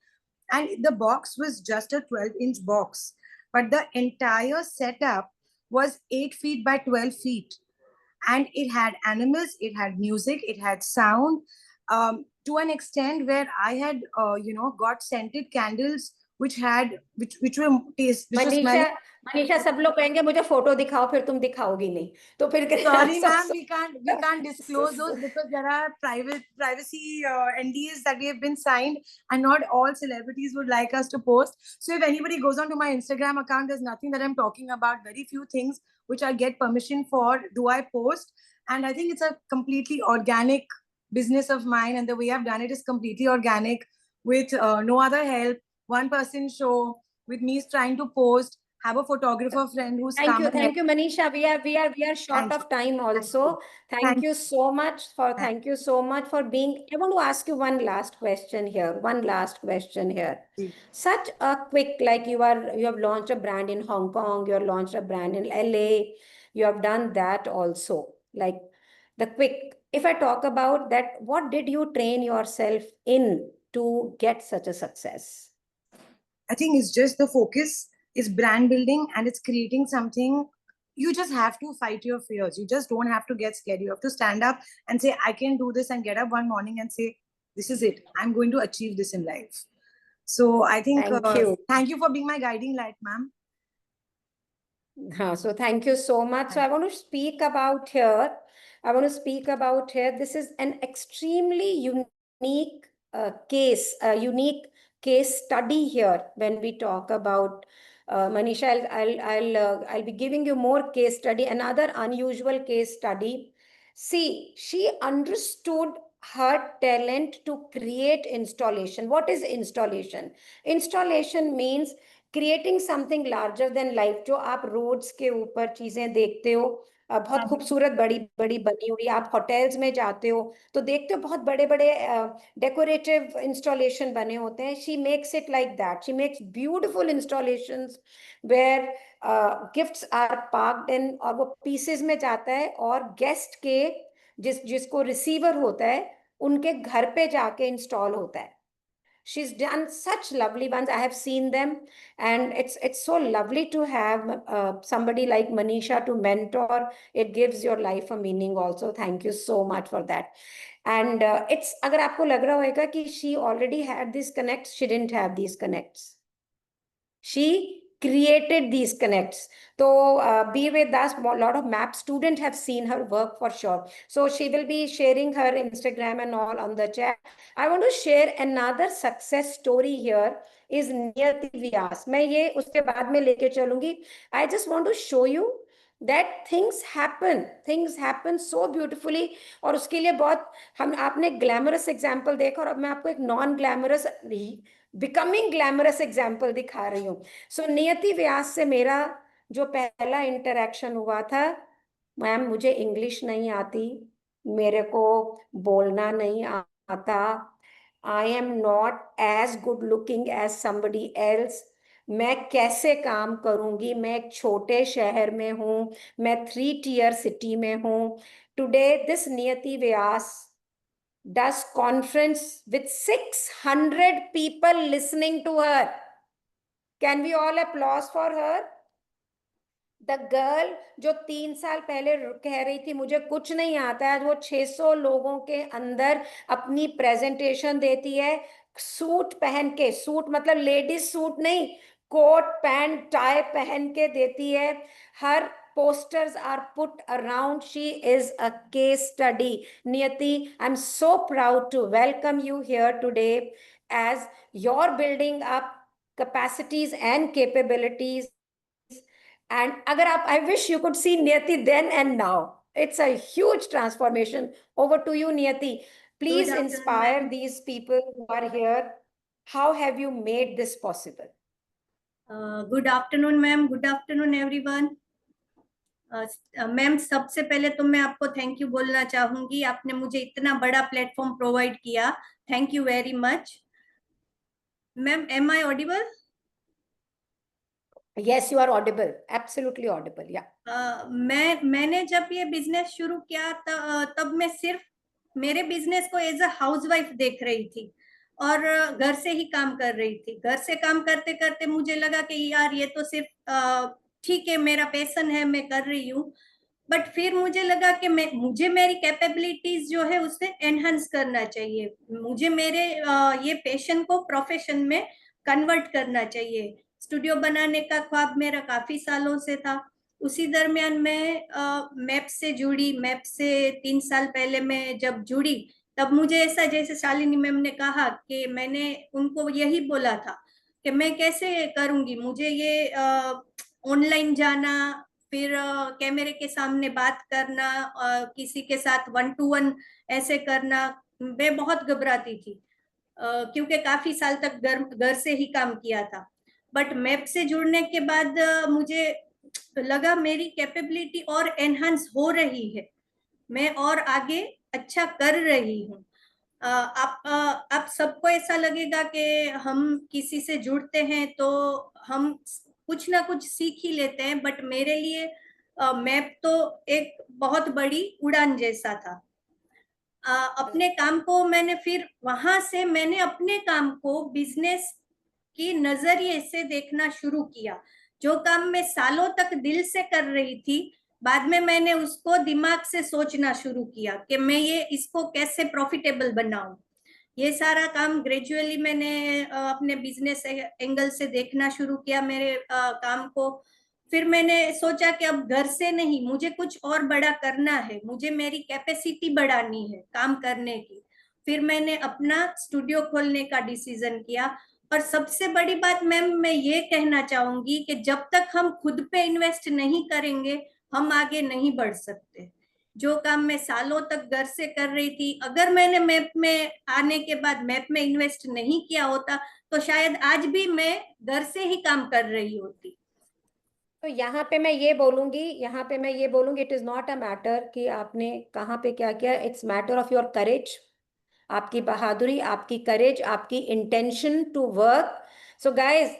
And the box was just a 12-inch box. But the entire setup was 8 feet by 12 feet. And it had animals, it had music, it had sound, to an extent where I had, got scented candles which were taste, which were Manisha smelling. Manisha सब लोग कहेंगे मुझे photo दिखाओ, फिर तुम दिखाओगी नहीं, तो फिर Sorry, ma'am, we can't disclose those because there are privacy NDAs that we have been signed, and not all celebrities would like us to post. So if anybody goes onto my Instagram account, there's nothing that I'm talking about. Very few things which I get permission for do I post, and I think it's a completely organic business of mine, and the way I've done it is completely organic, with no other help. One person show with me trying to post. Have a photographer friend who's Thank come you, and thank you, Manisha. We are short Thank of time also. Thank Thank you so much Thank- thank you so much for being. I want to ask you one last question here. One last question here. Ji. Such a quick, like you have launched a brand in Hong Kong, you have launched a brand in LA, you have done that also. Like the quick, if I talk about that, what did you train yourself in to get such a success? I think it's just the focus, is brand building, and it's creating something. You just have to fight your fears. You just don't have to get scared. You have to stand up and say, I can do this, and get up one morning and say, this is it. I'm going to achieve this in life. So I think, Thank you for being my guiding light, ma'am. So thank you so much. So I want to speak about here. This is an extremely unique unique case study here when we talk about Manisha. I'll be giving you more case study. Another unusual case study. See, she understood her talent to create installation. What is installation? Installation means creating something larger than life. जो आप roads के ऊपर चीजें देखते हो बहुत खूबसूरत बड़ी बड़ी बनी हुई, आप होटल्स में जाते हो तो देखते हो बहुत बड़े बड़े डेकोरेटिव इंस्टॉलेशन बने होते हैं. She makes it like that. She makes beautiful installations where gifts are parked in, और वो पीसेस में जाता है और गेस्ट के जिसको रिसीवर होता है उनके घर पे जाके इंस्टॉल होता है. She's done such lovely ones. I have seen them, and it's so lovely to have somebody like Manisha to mentor. It gives your life a meaning also. Thank you so much for that. And it's, अगर आपको लग रहा होगा कि she already had these connects, she didn't have these connects. She created these connects. So be with us. A lot of MAP students have seen her work for sure. So she will be sharing her Instagram and all on the chat. I want to share another success story here is Niyati Vyas. मैं ये उसके बाद में लेके चलूंगी. I just want to show you that things happen so beautifully. और उसके लिए बहुत आपने ग्लैमरस एग्जाम्पल देखा, और अब मैं आपको एक non glamorous becoming glamorous example दिखा रही हूँ. सो नियति व्यास से मेरा जो पहला इंटरेक्शन हुआ था, मैम मुझे इंग्लिश नहीं आती, मेरे को बोलना नहीं आता, I am not as good looking as somebody else, मैं कैसे काम करूंगी, मैं एक छोटे शहर में हूं, मैं 3 tier सिटी में हूं. टुडे दिस नियति व्यास does conference with 600 people listening to her. Can we all applause for her? The girl जो 3 साल पहले कह रही थी मुझे कुछ नहीं आता है, वो 600 लोगों के अंदर अपनी प्रेजेंटेशन देती है, सूट पहन के, सूट मतलब लेडीज सूट नहीं, कोट पैंट टाई पहन के देती है. हर posters are put around. She is a case study. Niyati, I'm so proud to welcome you here today as you're building up capacities and capabilities. And I wish you could see Niyati then and now. It's a huge transformation. Over to you, Niyati. Please inspire these people who are here. How have you made this possible? Good afternoon, ma'am. Good afternoon, everyone. Ma'am सबसे पहले तो मैं आपको thank you बोलना चाहूंगी, आपने मुझे इतना बड़ा प्लेटफॉर्म प्रोवाइड किया. Thank you very much. Ma'am, am I audible? Yes, you are audible. Absolutely audible. Yeah. मैंने जब ये बिजनेस शुरू किया तब मैं सिर्फ मेरे बिजनेस को एज अ हाउसवाइफ देख रही थी और घर से ही काम कर रही थी. घर से काम करते करते मुझे लगा कि यार ये तो सिर्फ ठीक है मेरा पैशन है, मैं कर रही हूँ, बट फिर मुझे लगा कि मुझे मेरी कैपेबिलिटीज जो है उससे एनहांस करना चाहिए, मुझे मेरे ये पैशन को प्रोफेशन में कन्वर्ट करना चाहिए। स्टूडियो बनाने का ख्वाब मेरा काफी सालों से था। उसी दरमियान मैं मैप से जुड़ी, मैप से 3 साल पहले मैं जब जुड़ी, तब मुझे ऐसा, जैसे शालिनी मैम ने कहा कि मैंने उनको यही बोला था कि मैं कैसे करूंगी, मुझे ये ऑनलाइन जाना, फिर कैमरे के सामने बात करना, किसी के साथ 1 to 1 ऐसे करना, मैं बहुत घबराती थी क्योंकि काफी साल तक घर से ही काम किया था। बट मैप से जुड़ने के बाद मुझे लगा मेरी कैपेबिलिटी और एनहांस हो रही है, मैं और आगे अच्छा कर रही हूँ। आप सबको ऐसा लगेगा कि हम किसी से जुड़ते हैं तो हम कुछ ना कुछ सीख ही लेते हैं, बट मेरे लिए मैप तो एक बहुत बड़ी उड़ान जैसा था। अपने काम को मैंने फिर वहां से मैंने अपने काम को बिजनेस की नजरिए से देखना शुरू किया। जो काम मैं सालों तक दिल से कर रही थी, बाद में मैंने उसको दिमाग से सोचना शुरू किया कि मैं ये इसको कैसे प्रॉफिटेबल बनाऊं। ये सारा काम ग्रेजुअली मैंने अपने बिजनेस एंगल से देखना शुरू किया मेरे काम को। फिर मैंने सोचा कि अब घर से नहीं, मुझे कुछ और बड़ा करना है, मुझे मेरी कैपेसिटी बढ़ानी है काम करने की। फिर मैंने अपना स्टूडियो खोलने का डिसीजन किया। और सबसे बड़ी बात मैम मैं ये कहना चाहूंगी कि जब तक हम खुद पे इन्वेस्ट नहीं करेंगे हम आगे नहीं बढ़ सकते। जो काम मैं सालों तक घर से कर रही थी, अगर मैंने मैप में आने के बाद मैप में इन्वेस्ट नहीं किया होता तो शायद आज भी मैं घर से ही काम कर रही होती। तो यहाँ पे मैं ये बोलूंगी it is not a matter कि आपने कहाँ पे क्या किया, it's matter of your courage, आपकी बहादुरी, आपकी करेज, आपकी intention to work. So guys,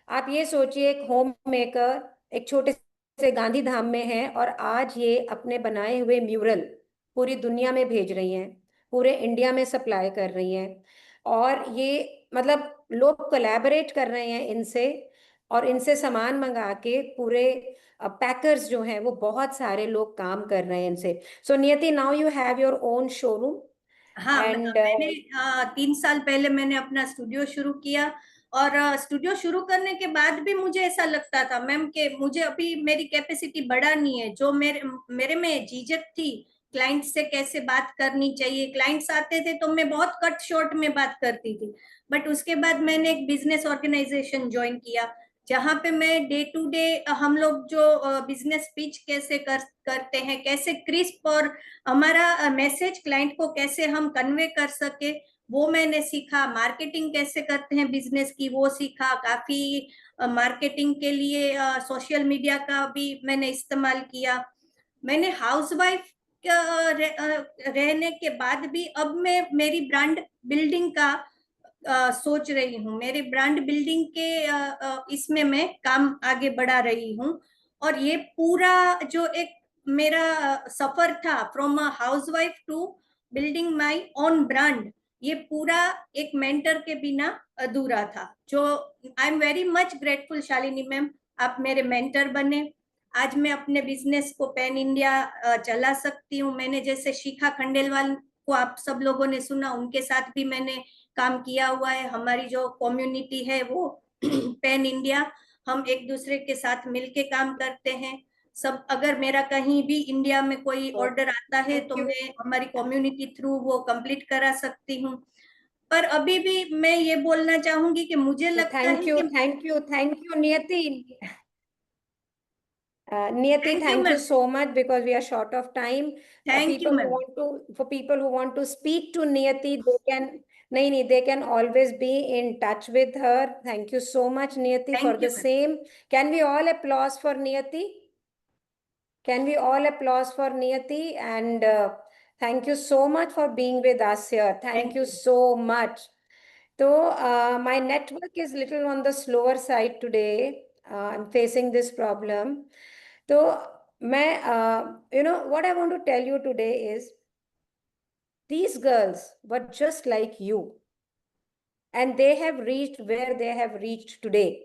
आप ये सोचिए, एक होम मेकर एक छोटे से गांधी धाम में है और आज ये अपने बनाए हुए म्यूरल पूरी दुनिया में भेज रही हैं, पूरे इंडिया में सप्लाई कर रही हैं, और ये मतलब लोग कोलैबोरेट कर रहे हैं इनसे, और इनसे सामान मंगा के पूरे पैकर्स जो हैं वो बहुत सारे लोग काम कर रहे हैं इनसे। सो नियति, now you have your own showroom. हाँ, And मैंने 3 साल पहले मैंने अपना स्टूडियो शुरू किया। और स्टूडियो शुरू करने के बाद भी मुझे ऐसा लगता था मैम कि मुझे अभी मेरी कैपेसिटी बढ़ानी है। जो मेरे में झिझक थी क्लाइंट से कैसे बात करनी चाहिए, क्लाइंट्स आते थे तो मैं बहुत कट शॉर्ट में बात करती थी। बट उसके बाद मैंने एक बिजनेस ऑर्गेनाइजेशन ज्वाइन किया जहाँ पे मैं डे टू डे हम लोग जो बिजनेस पिच कैसे करते हैं, कैसे क्रिस्प और हमारा मैसेज क्लाइंट को कैसे हम कन्वे कर सके वो मैंने सीखा। मार्केटिंग कैसे करते हैं बिजनेस की वो सीखा। काफी मार्केटिंग के लिए सोशल मीडिया का भी मैंने इस्तेमाल किया। मैंने हाउसवाइफ रहने के बाद भी अब मैं मेरी ब्रांड बिल्डिंग का सोच रही हूँ। मेरे ब्रांड बिल्डिंग के इसमें मैं काम आगे बढ़ा रही हूँ। और ये पूरा जो एक मेरा सफर था from a housewife to building my own brand, ये पूरा एक मेंटर के बिना अधूरा था। जो I am very much grateful Shalini ma'am, आप मेरे मेंटर बने। आज मैं अपने बिजनेस को पैन इंडिया चला सकती हूँ। मैंने जैसे शिखा खंडेलवाल को आप सब लोगों ने सुना, उनके साथ भी मैंने काम किया हुआ है। हमारी जो कम्युनिटी है वो पैन इंडिया, हम एक दूसरे के साथ मिलके काम करते हैं सब। अगर मेरा कहीं भी इंडिया में कोई ऑर्डर आता है तो मैं हमारी कम्युनिटी थ्रू वो कंप्लीट करा सकती हूँ। पर अभी भी मैं ये बोलना चाहूंगी कि मुझे लगता है कि थैंक यू नियति. Niyati, Thank you, thank you ma'am. so much because we are short of time. Thank you, ma'am. For people who want to speak to Niyati, they can always be in touch with her. Thank you so much, Niyati, Thank for you, the ma'am. same. Can we all applause for Niyati? Can we all applause for Niyati? And thank you so much for being with us here. Thank you so much. So my network is little on the slower side today. I'm facing this problem. So what I want to tell you today is these girls were just like you, and they have reached where they have reached today.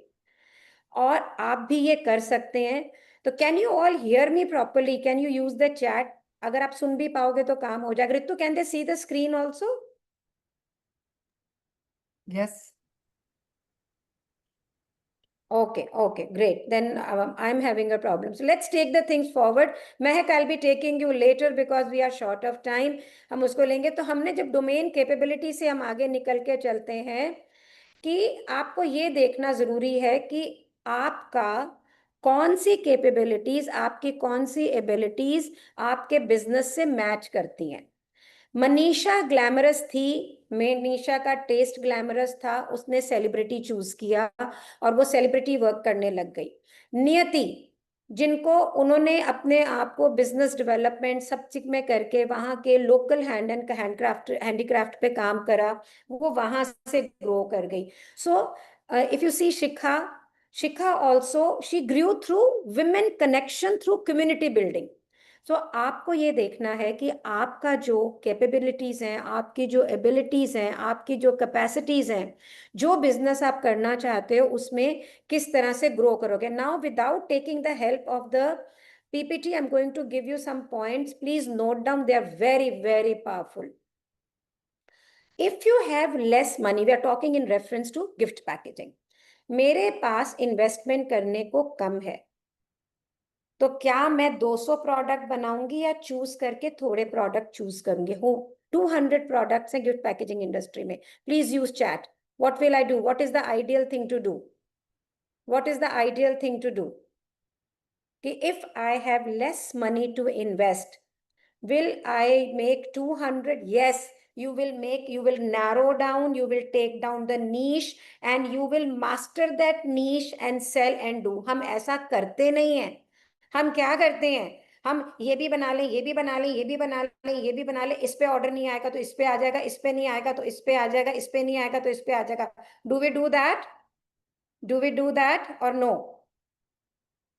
और आप भी ये कर सकते हैं। तो can you all hear me properly? Can you use the chat? अगर आप सुन भी पाओगे तो काम हो जाएगा। Ritu, can they see the screen also? Yes. Okay, great. Then I'm having a problem. So let's take the things forward. Mehak, I'll be taking you later because we are short of time. हम उसको लेंगे। तो हमने जब domain capability से हम आगे निकल के चलते हैं कि आपको ये देखना जरूरी है कि आपका कौन सी कैपेबिलिटीज, आपकी कौन सी एबिलिटीज आपके बिजनेस से मैच करती हैं। मनीषा ग्लैमरस थी, मनीषा का टेस्ट ग्लैमरस था, उसने सेलिब्रिटी चूज किया और वो सेलिब्रिटी वर्क करने लग गई। नियति, जिनको उन्होंने अपने आप को बिजनेस डेवलपमेंट सब चीज में करके वहां के लोकल हैंडीक्राफ्ट पे काम करा, वो वहां से ग्रो कर गई। So if you see Shikha also she grew through women connection, through community building. तो आपको ये देखना है कि आपका जो कैपेबिलिटीज हैं, आपकी जो एबिलिटीज हैं, आपकी जो कैपेसिटीज हैं, जो बिजनेस आप करना चाहते हो उसमें किस तरह से ग्रो करोगे। Now without taking the help of the PPT, I'm going to give you some points. Please note down, they are very, very powerful. If you have less money, we are talking in reference to gift packaging. मेरे पास investment करने को कम है, तो क्या मैं 200 product बनाऊंगी या choose करके थोड़े प्रोडक्ट चूज करूंगी? हूँ 200 प्रोडक्ट्स हैं गिफ्ट पैकेजिंग इंडस्ट्री में। Please use chat. What will I do? What is the ideal thing to do? What is the ideal thing to do? कि if I have less money to invest, will I make 200? Yes, you will narrow down, you will take down the niche and you will master that niche and sell and do. हम ऐसा करते नहीं हैं। हम क्या करते हैं? हम ये भी बना लें, ये भी बना लें, ये भी बना लें, ये भी बना लें, इस पे ऑर्डर नहीं आएगा तो इस पे आ जाएगा, इस पे नहीं आएगा तो इस पे आ जाएगा, इस पे नहीं आएगा तो इस पे आ जाएगा। Do we do that? Do we do that और no?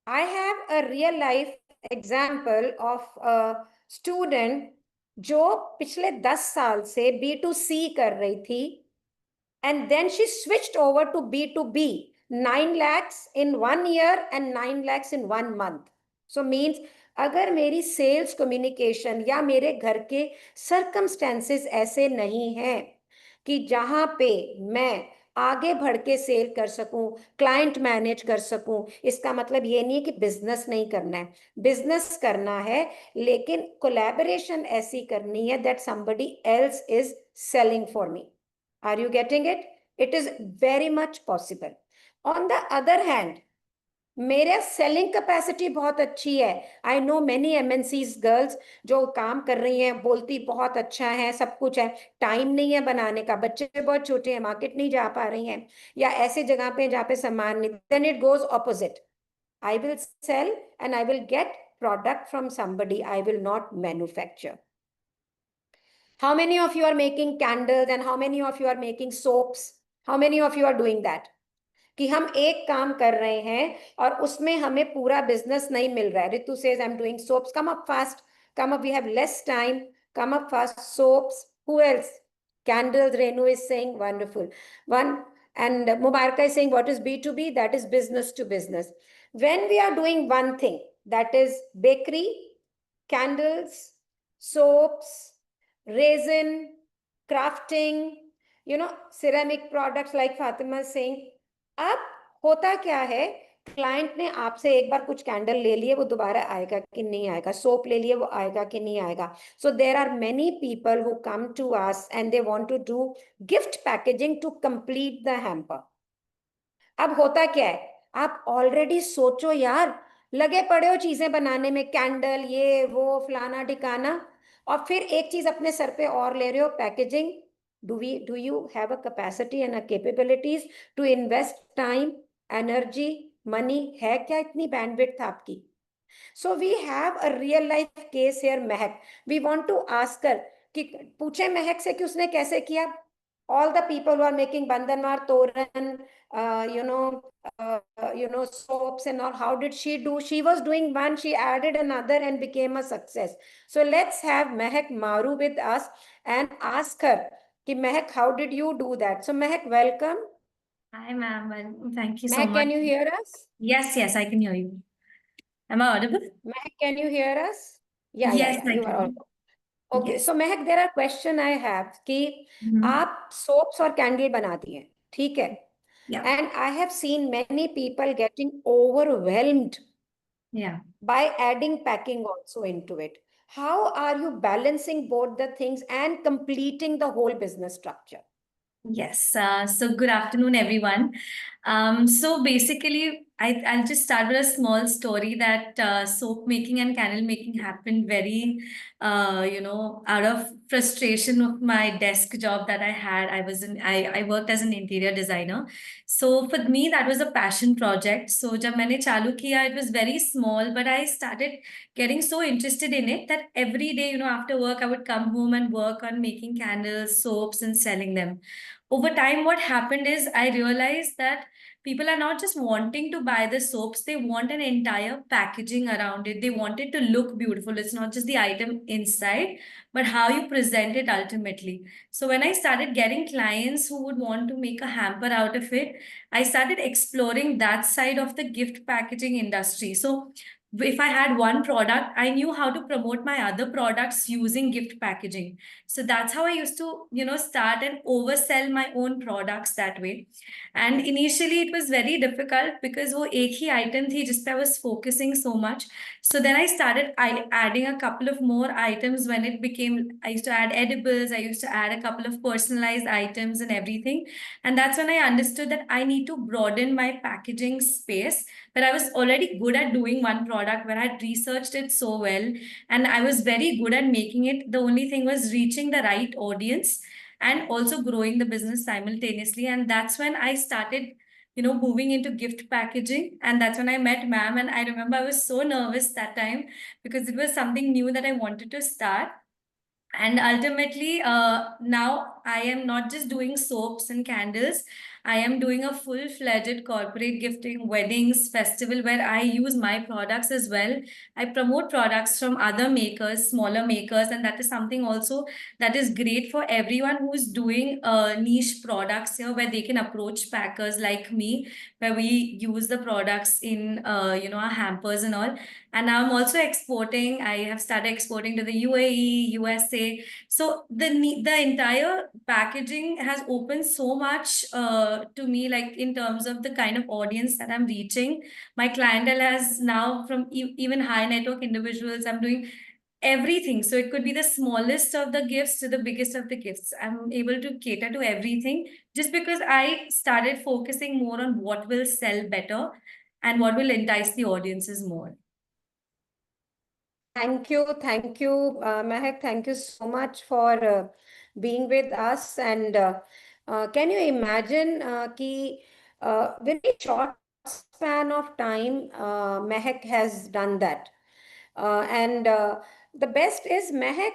I have a real life example of a student जो पिछले 10 साल से B2C कर रही थी and then she switched over to B2B, 9 lakhs in 1 year and 9 lakhs in 1 month. So means अगर मेरी सेल्स कम्युनिकेशन या मेरे घर के सर्कमस्टेंसेस ऐसे नहीं हैं कि जहां पे मैं आगे बढ़ के सेल कर सकूं, क्लाइंट मैनेज कर सकूं, इसका मतलब ये नहीं है कि बिजनेस नहीं करना है, बिजनेस करना है, लेकिन कोलैबोरेशन ऐसी करनी है that somebody else is selling for me. Are you getting it? It is very much possible. On the other hand, मेरे सेलिंग कैपेसिटी बहुत अच्छी है। I know many MNCs girls जो काम कर रही हैं, बोलती बहुत अच्छा है, सब कुछ है, टाइम नहीं है बनाने का, बच्चे बहुत छोटे हैं, मार्केट नहीं जा पा रही हैं, या ऐसे जगह पे जहाँ पे सामान नहीं, then it goes opposite. I will sell and I will get product from somebody, I will not manufacture. How many of you are making candles and how many of you are making soaps? How many of you are doing that? कि हम एक काम कर रहे हैं और उसमें हमें पूरा बिजनेस नहीं मिल रहा है। Ritu says I'm doing soaps. Come up fast. Come up. We have less time. Come up fast. Soaps. Who else? Candles. Renu is saying wonderful. One. And Mubaraka is saying what is B2B? That is business to business. When we are doing one thing, that is bakery, candles, soaps, resin, crafting, ceramic products like Fatima is saying. अब होता क्या है, client ने आपसे एक बार कुछ candle ले लिए, वो दोबारा आएगा कि नहीं आएगा, सोप ले लिए, वो आएगा कि नहीं आएगा। So there are many people who come to us and they want to do gift packaging to complete the hamper. अब होता क्या है, आप ऑलरेडी सोचो यार, लगे पड़े हो चीजें बनाने में, कैंडल, ये वो फलाना ठिकाना, और फिर एक चीज अपने सर पे और ले रहे हो, packaging. Do you have a capacity and a capabilities to invest time, energy, money? है क्या इतनी bandwidth आपकी? So we have a real life case here, Mehak. We want to ask her कि पूछे महक से कि उसने कैसे किया। All the people who are making Bandhanwar Toran, soaps and all, how did she do? She was doing one, she added another and became a success. So let's have Mehak Maru with us and ask her कि Mehak, how did you do that? So Mehak, welcome. Hi, ma'am. And thank you so Mehak, much. can you hear us? Yes, yes, I can hear you. Am I audible? Mehak, can you hear us? Yeah, Yes, I you are can. audible. Okay, Yes. so Mehak, there are question I have कि Mhm. आप soaps और candle बनाती हैं, ठीक है? Yeah, And I have seen many people getting overwhelmed yeah. by adding packing also into it. How are you balancing both the things and completing the whole business structure? Yes. So good afternoon, everyone. So basically, I'll just start with a small story that soap making and candle making happened very, out of frustration of my desk job that I had. I worked as an interior designer. So for me, that was a passion project. So जब मैंने चालू किया, it was very small, but I started getting so interested in it that every day, after work, I would come home and work on making candles, soaps, and selling them. Over time, what happened is I realized that people are not just wanting to buy the soaps, they want an entire packaging around it. They want it to look beautiful. It's not just the item inside, but how you present it ultimately. So when I started getting clients who would want to make a hamper out of it, I started exploring that side of the gift packaging industry. So if I had one product, I knew how to promote my other products using gift packaging. So that's how I used to, start and oversell my own products that way. And initially it was very difficult because वो एक ही item थी जिस पे I was focusing so much. So then I started adding a couple of more items when it became, I used to add edibles, I used to add a couple of personalized items and everything. And that's when I understood that I need to broaden my packaging space. But I was already good at doing one product where I had researched it so well and I was very good at making it. The only thing was reaching the right audience and also growing the business simultaneously. And that's when I started, moving into gift packaging. And that's when I met ma'am. And I remember I was so nervous that time because it was something new that I wanted to start. And ultimately, now I am not just doing soaps and candles. I am doing a full-fledged corporate gifting, weddings, festival where I use my products as well. I promote products from other makers, smaller makers, and that is something also that is great for everyone who's doing niche products here, where they can approach packers like me, where we use the products in our hampers and all. And now I'm also exporting. I have started exporting to the UAE, USA. So the entire packaging has opened so much to me, like in terms of the kind of audience that I'm reaching. My clientele has now from even high network individuals. I'm doing everything. So it could be the smallest of the gifts to the biggest of the gifts. I'm able to cater to everything just because I started focusing more on what will sell better and what will entice the audiences more. Thank you, Mehak. Thank you so much for being with us. And can you imagine कि very short span of time, Mehak has done that. And the best is Mehak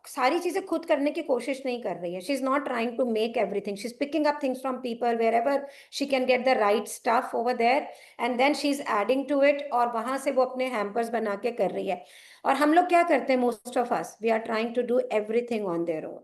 सारी चीजें खुद करने की कोशिश नहीं कर रही है. She's not trying to make everything. She's picking up things from people wherever she can get the right stuff over there, and then she's adding to it. और वहां से वो अपने hampers बना के कर रही है. और हम लोग क्या करते हैं, most of us, we are trying to do everything on their own.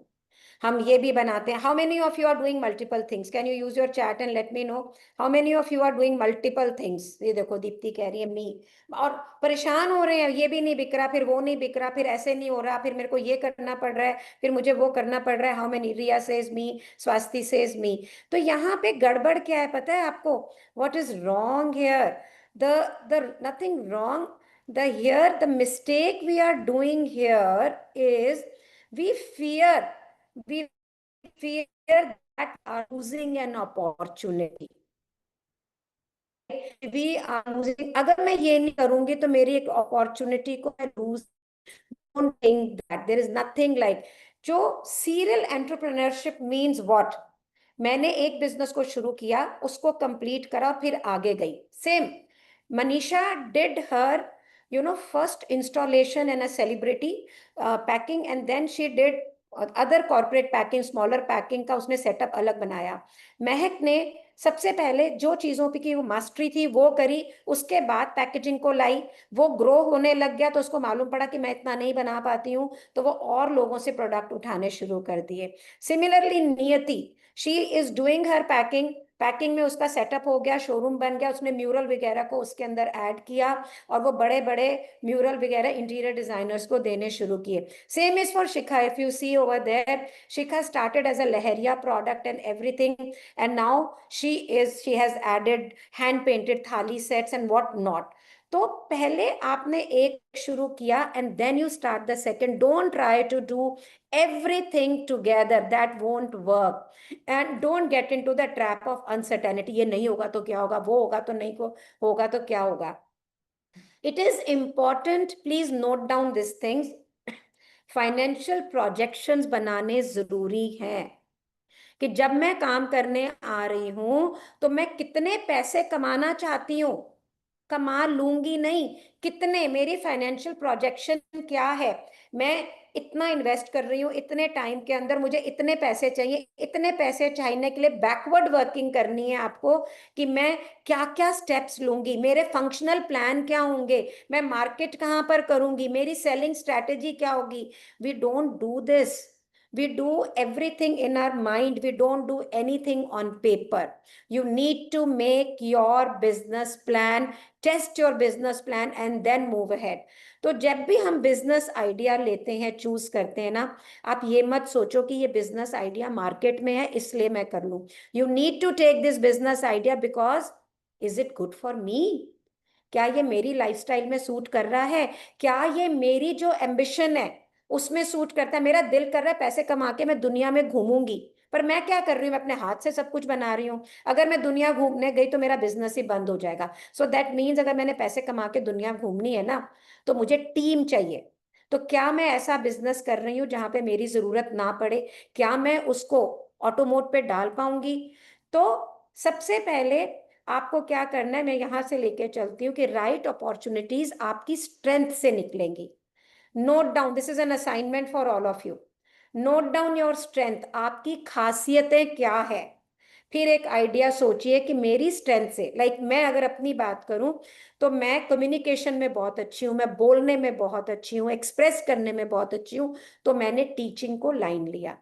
हम ये भी बनाते हैं. How many of you are doing multiple things? Can you use your chat and let me know how many of you are doing multiple things? ये देखो दीप्ति कह रही है me. और परेशान हो रहे हैं, ये भी नहीं बिक रहा, फिर वो नहीं बिक रहा, फिर ऐसे नहीं हो रहा, फिर मेरे को ये करना पड़ रहा है, फिर मुझे वो करना पड़ रहा है. How many? Riya says me, Swasti says me. तो यहाँ पे गड़बड़ क्या है पता है आपको? What is wrong here? The nothing wrong. The mistake we are doing here is we fear that are losing an opportunity. We are losing. अगर मैं ये नहीं करूंगी तो मेरी एक opportunity को मैं lose. Don't think that there is nothing like. जो serial entrepreneurship means what? मैंने एक बिजनेस को शुरू किया, उसको कंप्लीट करा, फिर आगे गई. Same. Manisha did her, first installation in a celebrity packing, and then she did other corporate packing, smaller packing का उसने सेटअप अलग बनाया. महक ने सबसे पहले जो चीजों की वो मास्टरी थी वो करी, उसके बाद पैकेजिंग को लाई, वो ग्रो होने लग गया तो उसको मालूम पड़ा कि मैं इतना नहीं बना पाती हूँ, तो वो और लोगों से प्रोडक्ट उठाने शुरू कर दिए. सिमिलरली नियति, she is doing her packing, packing में उसका सेटअप हो गया, शोरूम बन गया, उसने म्यूरल वगैरह को उसके अंदर ऐड किया और वो बड़े बड़े म्यूरल वगैरह इंटीरियर डिजाइनर्स को देने शुरू किए. Same is for Shikha. If you see over there, Shikha started as a Leheria product and everything, and now she has added hand painted thali sets and what not. तो पहले आपने एक शुरू किया and then you start the second. Don't try to do everything together, that won't work. And don't get into the trap of uncertainty. ये नहीं होगा तो क्या होगा, वो होगा तो नहीं होगा तो क्या होगा. It is important, please note down these things. Financial projections बनाने जरूरी हैं कि जब मैं काम करने आ रही हूं तो मैं कितने पैसे कमाना चाहती हूँ, कमा लूंगी नहीं, कितने, मेरी फाइनेंशियल प्रोजेक्शन क्या है, मैं इतना इन्वेस्ट कर रही हूँ, इतने टाइम के अंदर मुझे इतने पैसे चाहिए. इतने पैसे चाहिए के लिए बैकवर्ड वर्किंग करनी है आपको कि मैं क्या क्या स्टेप्स लूंगी, मेरे फंक्शनल प्लान क्या होंगे, मैं मार्केट कहाँ पर करूंगी, मेरी सेलिंग स्ट्रैटेजी क्या होगी. We don't do this. We do everything in our mind. We don't do anything on paper. You need to make your business plan, test your business plan and then move ahead. तो जब भी हम business idea लेते हैं, choose करते हैं ना, आप ये मत सोचो कि ये बिजनेस आइडिया मार्केट में है इसलिए मैं कर लूं. You need to take this business idea because is it good for me. क्या ये मेरी लाइफस्टाइल में सूट कर रहा है, क्या ये मेरी जो एम्बिशन है उसमें सूट करता है. मेरा दिल कर रहा है पैसे कमा के मैं दुनिया में घूमूंगी, पर मैं क्या कर रही हूँ, मैं अपने हाथ से सब कुछ बना रही हूँ. अगर मैं दुनिया घूमने गई तो मेरा बिजनेस ही बंद हो जाएगा. सो दैट मीन्स अगर मैंने पैसे कमा के दुनिया घूमनी है ना तो मुझे टीम चाहिए. तो क्या मैं ऐसा बिजनेस कर रही हूँ जहां पे मेरी जरूरत ना पड़े, क्या मैं उसको ऑटो मोड पे डाल पाऊंगी. तो सबसे पहले आपको क्या करना है, मैं यहां से लेके चलती हूँ कि राइट अपॉर्चुनिटीज आपकी स्ट्रेंथ से निकलेंगी. Note down, this is an assignment for all of you. Note down your strength, आपकी खासियतें क्या है. फिर एक आइडिया सोचिए कि मेरी स्ट्रेंथ से, लाइक मैं अगर अपनी बात करूं तो मैं कम्युनिकेशन में बहुत अच्छी हूं, मैं बोलने में बहुत अच्छी हूं, एक्सप्रेस करने में बहुत अच्छी हूं, तो मैंने टीचिंग को लाइन लिया.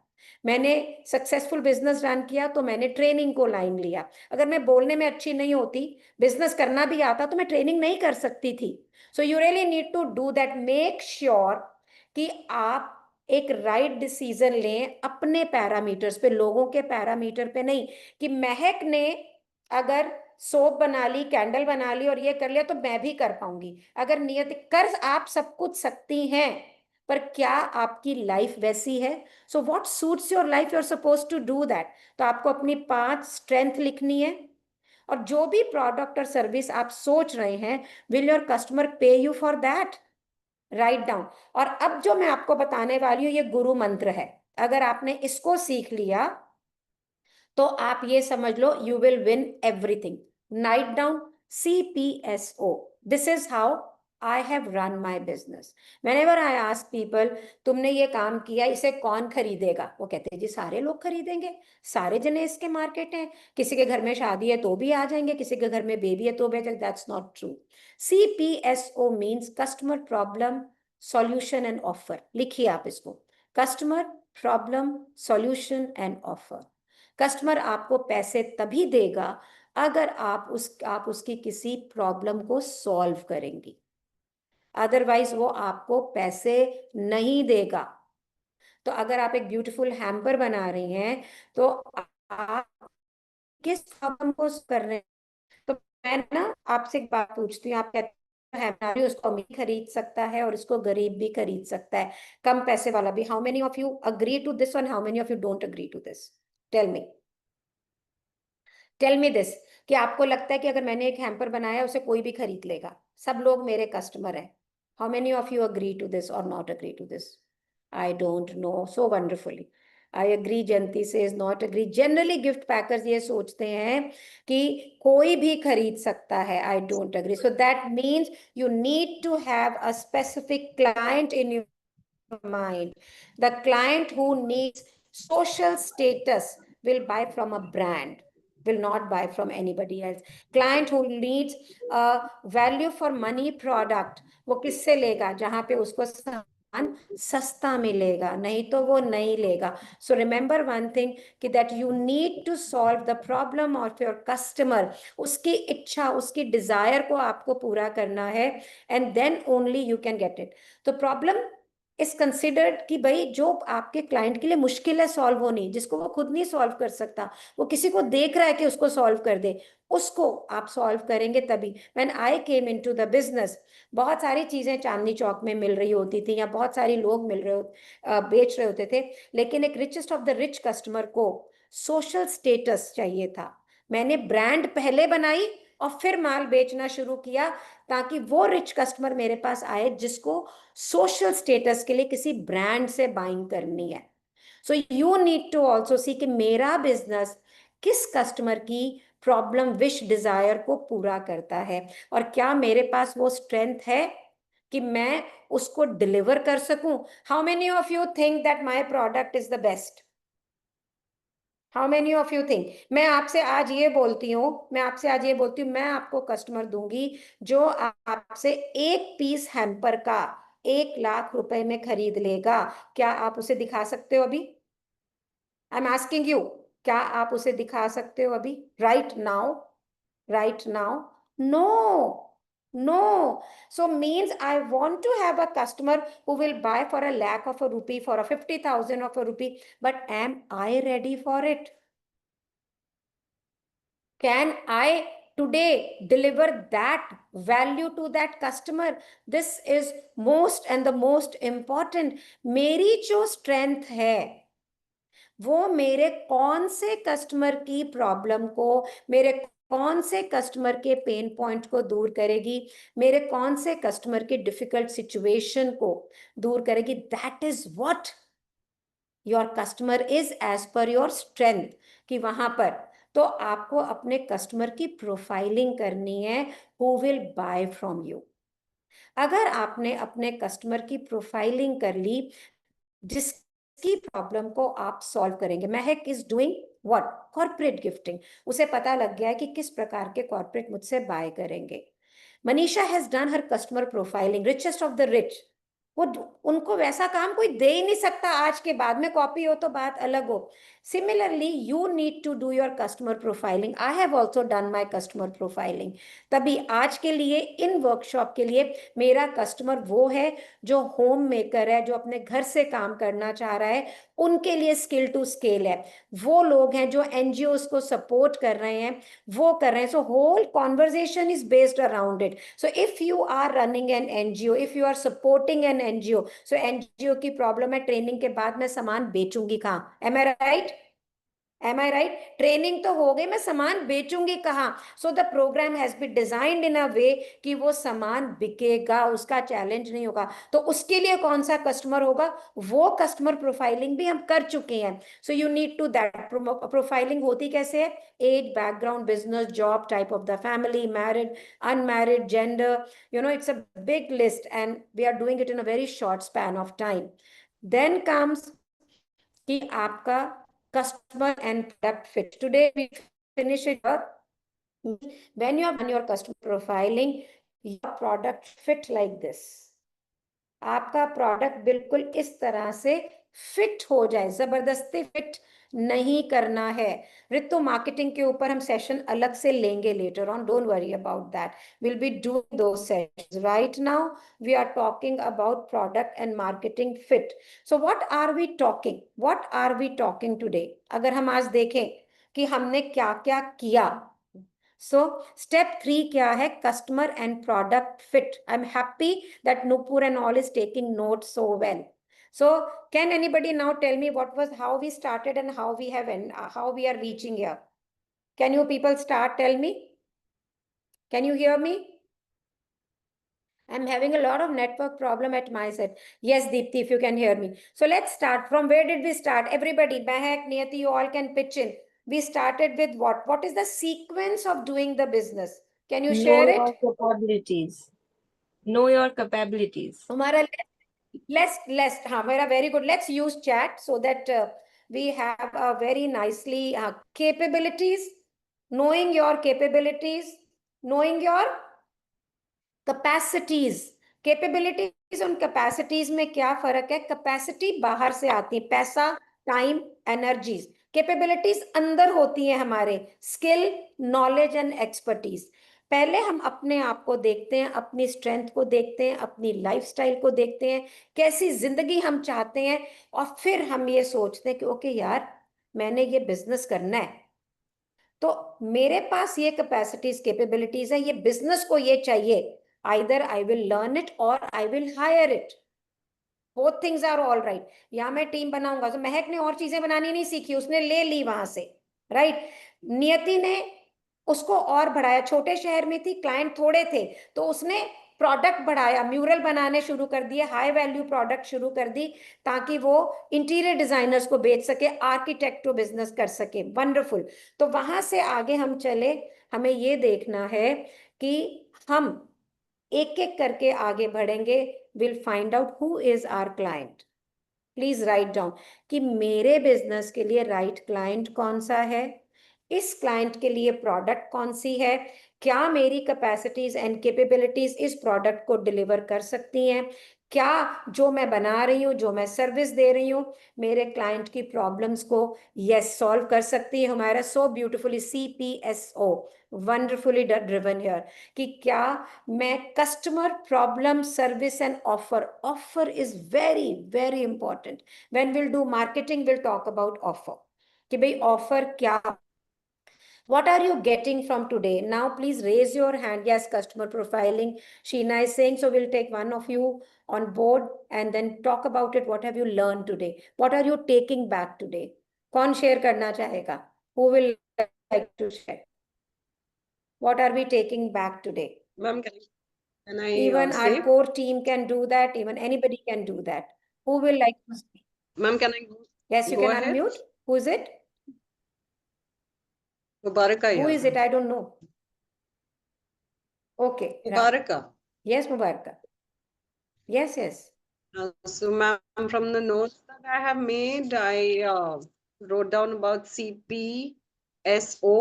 मैंने सक्सेसफुल बिजनेस रन किया तो मैंने ट्रेनिंग को लाइन लिया. अगर मैं बोलने में अच्छी नहीं होती, बिजनेस करना भी आता, तो मैं ट्रेनिंग नहीं कर सकती थी. So you really need to do that. Make sure कि आप एक राइट डिसीजन लें अपने पैरामीटर्स पे, लोगों के पैरामीटर पे नहीं. कि महक ने अगर सोप बना ली, कैंडल बना ली और ये कर लिया तो मैं भी कर पाऊंगी. अगर नियत कर, आप सब कुछ सकती हैं, पर क्या आपकी लाइफ वैसी है. So what suits your life, you are suppose to do that. तो आपको अपनी 5 स्ट्रेंथ लिखनी है और जो भी प्रोडक्ट और सर्विस आप सोच रहे हैं, विल योर कस्टमर पे you for that. Write down. और अब जो मैं आपको बताने वाली हूँ ये गुरु मंत्र है. अगर आपने इसको सीख लिया तो आप ये समझ लो you will win everything. Right down CPSO. This is how I have run my business. Whenever I ask people, तुमने ये काम किया, इसे कौन खरीदेगा, वो कहते हैं जी सारे लोग खरीदेंगे, सारे जने इसके मार्केट हैं, किसी के घर में शादी है तो भी आ जाएंगे, किसी के घर में बेबी है तो भी. That's not true. CPSO means customer problem solution and offer. लिखिए आप इसको, customer problem solution and offer. Customer आपको पैसे तभी देगा अगर आप उसकी किसी प्रॉब्लम को सॉल्व करेंगी, अदरवाइज वो आपको पैसे नहीं देगा. तो अगर आप एक ब्यूटीफुल हैम्पर बना रही हैं तो आप किस प्रॉब्लम को कर रहे हैं. तो मैं ना आपसे एक बात पूछती हूँ, आप कहते हैं उसको अमीर खरीद सकता है और इसको गरीब भी खरीद सकता है, कम पैसे वाला भी. How many of you agree to this और how many of you don't agree to this. Tell me this, कि आपको लगता है कि अगर मैंने एक हैम्पर बनाया उसे कोई भी खरीद लेगा, सब लोग मेरे कस्टमर हैं. How many of you agree to this और not agree to this. I don't know. So wonderfully. I agree. Jayanti says not agree. Generally gift packers ये सोचते हैं कि कोई भी खरीद सकता है. I don't agree. So that means you need to have a specific client in your mind. The client who needs social status will buy from a brand, will not buy from anybody else. Client who needs a value for money product, वो किससे लेगा, जहां पे उसको सस्ता मिलेगा, नहीं तो वो नहीं लेगा. सो रिमेंबर वन थिंग कि that you need to solve the problem of your customer. उसकी इच्छा, उसकी डिजायर को आपको पूरा करना है, and then only you can get it. तो प्रॉब्लम इज कंसिडर्ड कि भाई जो आपके क्लाइंट के लिए मुश्किल है सॉल्व होनी, जिसको वो खुद नहीं सॉल्व कर सकता, वो किसी को देख रहा है कि उसको सॉल्व कर दे, उसको आप सॉल्व करेंगे तभी. When I came into the business, बहुत सारी चीजें चांदनी चौक में मिल रही होती थी, या बहुत सारे लोग बेच रहे होते थे, लेकिन एक richest of the rich customer को सोशल स्टेटस चाहिए था. मैंने ब्रांड पहले बनाई और फिर माल बेचना शुरू किया, ताकि वो रिच कस्टमर मेरे पास आए जिसको सोशल स्टेटस के लिए किसी ब्रांड से बाइंग करनी है. So you need to also see कि मेरा बिजनेस किस कस्टमर की प्रॉब्लम, विश, डिजायर को पूरा करता है, और क्या मेरे पास वो स्ट्रेंथ है कि मैं उसको डिलीवर कर सकूं. How many of you think that my product is the best? How many of you think? मैं आपसे आज ये बोलती हूँ, मैं आपको कस्टमर दूंगी जो आपसे एक पीस हैम्पर का 1 लाख रुपए में खरीद लेगा. क्या आप उसे दिखा सकते हो अभी? आई एम आस्किंग यू, क्या आप उसे दिखा सकते हो अभी? Right now? No. So means I want to have a customer who will buy for 1 lakh of a rupee, for a 50,000 of a rupee, but am I ready for it? Can I today deliver that value to that customer? This is most and the most important. मेरी जो strength है वो मेरे कौन से customer की problem को, मेरे कौन से कस्टमर के पेन पॉइंट को दूर करेगी, मेरे कौन से कस्टमर के डिफिकल्ट सिचुएशन को दूर करेगी. That is what your customer is as per your strength. कि वहां पर तो आपको अपने कस्टमर की प्रोफाइलिंग करनी है, who will buy from you. अगर आपने अपने कस्टमर की प्रोफाइलिंग कर ली, जिसकी प्रॉब्लम को आप सॉल्व करेंगे. महक is doing what? Corporate gifting. उसे पता लग गया है कि किस प्रकार के कॉर्पोरेट मुझसे बाय करेंगे. Manisha has done her customer profiling, richest of the rich. वो उनको वैसा काम कोई दे ही नहीं सकता आज के बाद में, कॉपी हो तो बात अलग हो. Similarly you need to do your customer profiling. I have also done my customer profiling. तभी आज के लिए इन वर्कशॉप के लिए मेरा कस्टमर वो है जो होम मेकर है, जो अपने घर से काम करना चाह रहा है, उनके लिए स्किल टू स्केल है. वो लोग हैं जो एनजीओस को सपोर्ट कर रहे हैं, वो कर रहे हैं. So whole conversation is based around it. So if you are running an NGO, if you are supporting an NGO, so NGO की प्रॉब्लम है ट्रेनिंग के बाद मैं सामान बेचूंगी कहाँ? Am I right? Am I right? Training तो हो गई, मैं सामान बेचूंगी कहाँ? So the program has been designed in a way कि वो सामान बिकेगा, उसका चैलेंज नहीं होगा. तो उसके लिए कौन सा कस्टमर होगा, वो कस्टमर प्रोफाइलिंग भी हम कर चुके हैं. So you need to that. Profiling होती कैसे है? Age, background, business, job, type of the family, married, unmarried, gender, it's a big list and we are doing it in a very short span of time. Then comes कि आपका customer and product fit. Today we finish it up. When you have done your customer profiling, your product fit like this. आपका product बिल्कुल इस तरह से fit हो जाए, जबरदस्ती फिट नहीं करना है. ऋतु मार्केटिंग के ऊपर हम सेशन अलग से लेंगे later on, don't worry about that. Will be doing those sessions. Right now we are talking about product and marketing fit. So what are we talking today? अगर हम आज देखें कि हमने क्या क्या किया. So step 3 क्या है? Customer and product fit. I'm happy that Nupur and all is taking notes so well. So can anybody now tell me how we started and how we are reaching here? Can you people start? Tell me. Can you hear me? I'm having a lot of network problem at my side. Yes, Deepti, if you can hear me. So let's start. From where did we start? Everybody, Mahak, Niyati, you all can pitch in. We started with what? What is the sequence of doing the business? Can you share it? Know your capabilities. Know your capabilities. Hamara, very good. Let's use chat so that we have a very nicely capabilities, knowing your capabilities, knowing your capacities. Capabilities और capacities में क्या फर्क है? Capacity बाहर से आती है, पैसा, टाइम, एनर्जीज। कैपेबिलिटीज अंदर होती है हमारे, स्किल, नॉलेज एंड एक्सपर्टीज। पहले हम अपने आप को देखते हैं, अपनी स्ट्रेंथ को देखते हैं, अपनी लाइफस्टाइल को देखते हैं, कैसी जिंदगी हम चाहते हैं, और फिर हम ये सोचते हैं कि ओके यार, मैंने ये बिजनेस करना है, तो मेरे पास ये कैपेसिटीज, कैपेबिलिटीज है, ये बिजनेस को ये चाहिए, either I will learn it और I will hire it, both things are all right. या मैं टीम बनाऊंगा, तो महक ने और चीजें बनानी नहीं सीखी, उसने ले ली वहां से, राइट। नियति ने उसको और बढ़ाया, छोटे शहर में थी, क्लाइंट थोड़े थे, तो उसने प्रोडक्ट बढ़ाया, म्यूरल बनाने शुरू कर दिए, हाई वैल्यू प्रोडक्ट शुरू कर दी, ताकि वो इंटीरियर डिजाइनर्स को बेच सके, आर्किटेक्ट को बिजनेस कर सके। वंडरफुल। तो वहां से आगे हम चले, हमें ये देखना है कि हम एक एक करके आगे बढ़ेंगे, will find out who is our client. Please write down कि मेरे बिजनेस के लिए राइट क्लाइंट कौन सा है, इस क्लाइंट के लिए प्रोडक्ट कौन सी है, क्या मेरी कैपेसिटीज एंड कैपेबिलिटीज इस प्रोडक्ट को डिलीवर कर सकती हैं, क्या जो मैं बना रही हूँ, जो मैं सर्विस दे रही हूँ, मेरे क्लाइंट की प्रॉब्लम्स को यस सॉल्व कर सकती है। हमारा so beautifully CPSO, wonderfully driven here, कि क्या मैं customer, problem, service and offer, offer is very very important. When will do marketing, will talk about offer, कि भाई ऑफर क्या, what are you getting from today? Now please raise your hand. Yes, customer profiling, Sheena is saying, so we'll take one of you on board and then talk about it. What have you learned today? What are you taking back today? कौन share करना चाहेगा? Who will like to share? What are we taking back today? Ma'am, can I Even say? our core team can do that. Even anybody can do that. Who will like to speak? Ma'am, can I Yes, you go can ahead? unmute. Who is it? Mubaraka Who here. is it? I don't know. Okay. right. Mubaraka. Yes, Mubaraka. Yes, yes. So, ma'am, from the notes that I have made, I wrote down about CPSO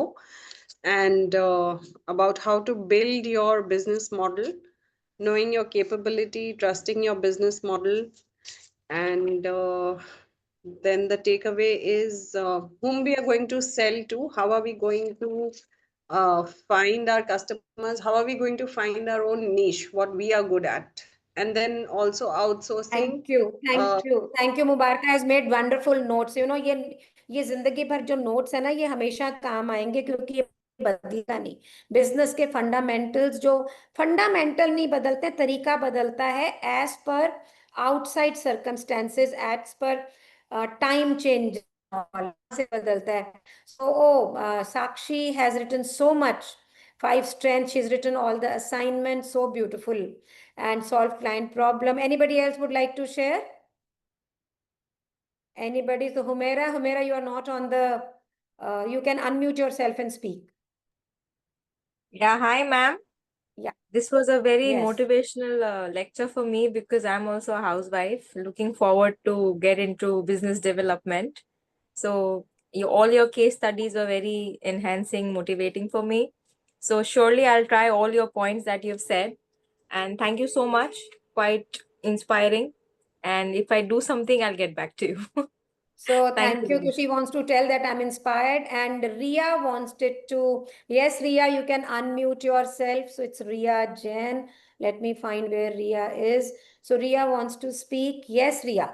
and about how to build your business model, knowing your capability, trusting your business model, and then the takeaway is whom we are going to sell to, how are we going to find our customers, how are we going to find our own niche, what we are good at, and then also outsourcing. Thank you. Thank you. Thank you. Mubaraka has made wonderful notes. You know, ये जिंदगी भर जो notes है ना, ये हमेशा काम आएंगे, क्योंकि ये बदलता नहीं। बिजनेस के फंडामेंटल्स, जो फंडामेंटल नहीं बदलते, तरीका बदलता है as per outside circumstances, as per time change से बदलता है। So, Sakshi has written so much. 5 strengths. She's written all the assignments. So beautiful. And solve client problem. Anybody else would like to share? Anybody? So Humaira, you are not on the, you can unmute yourself and speak. Yeah, hi, ma'am. Yeah. This was a very Yes. motivational lecture for me because I'm also a housewife looking forward to get into business development. So all your case studies were very enhancing, motivating for me. So surely I'll try all your points that you've said. And thank you so much. Quite inspiring. And if I do something, I'll get back to you. So Thank thank you. you. So she wants to tell that I'm inspired, and Ria wants it to. Yes, Ria, you can unmute yourself. So it's Ria Jain. Let me find where Ria is. So Ria wants to speak. Yes, Ria.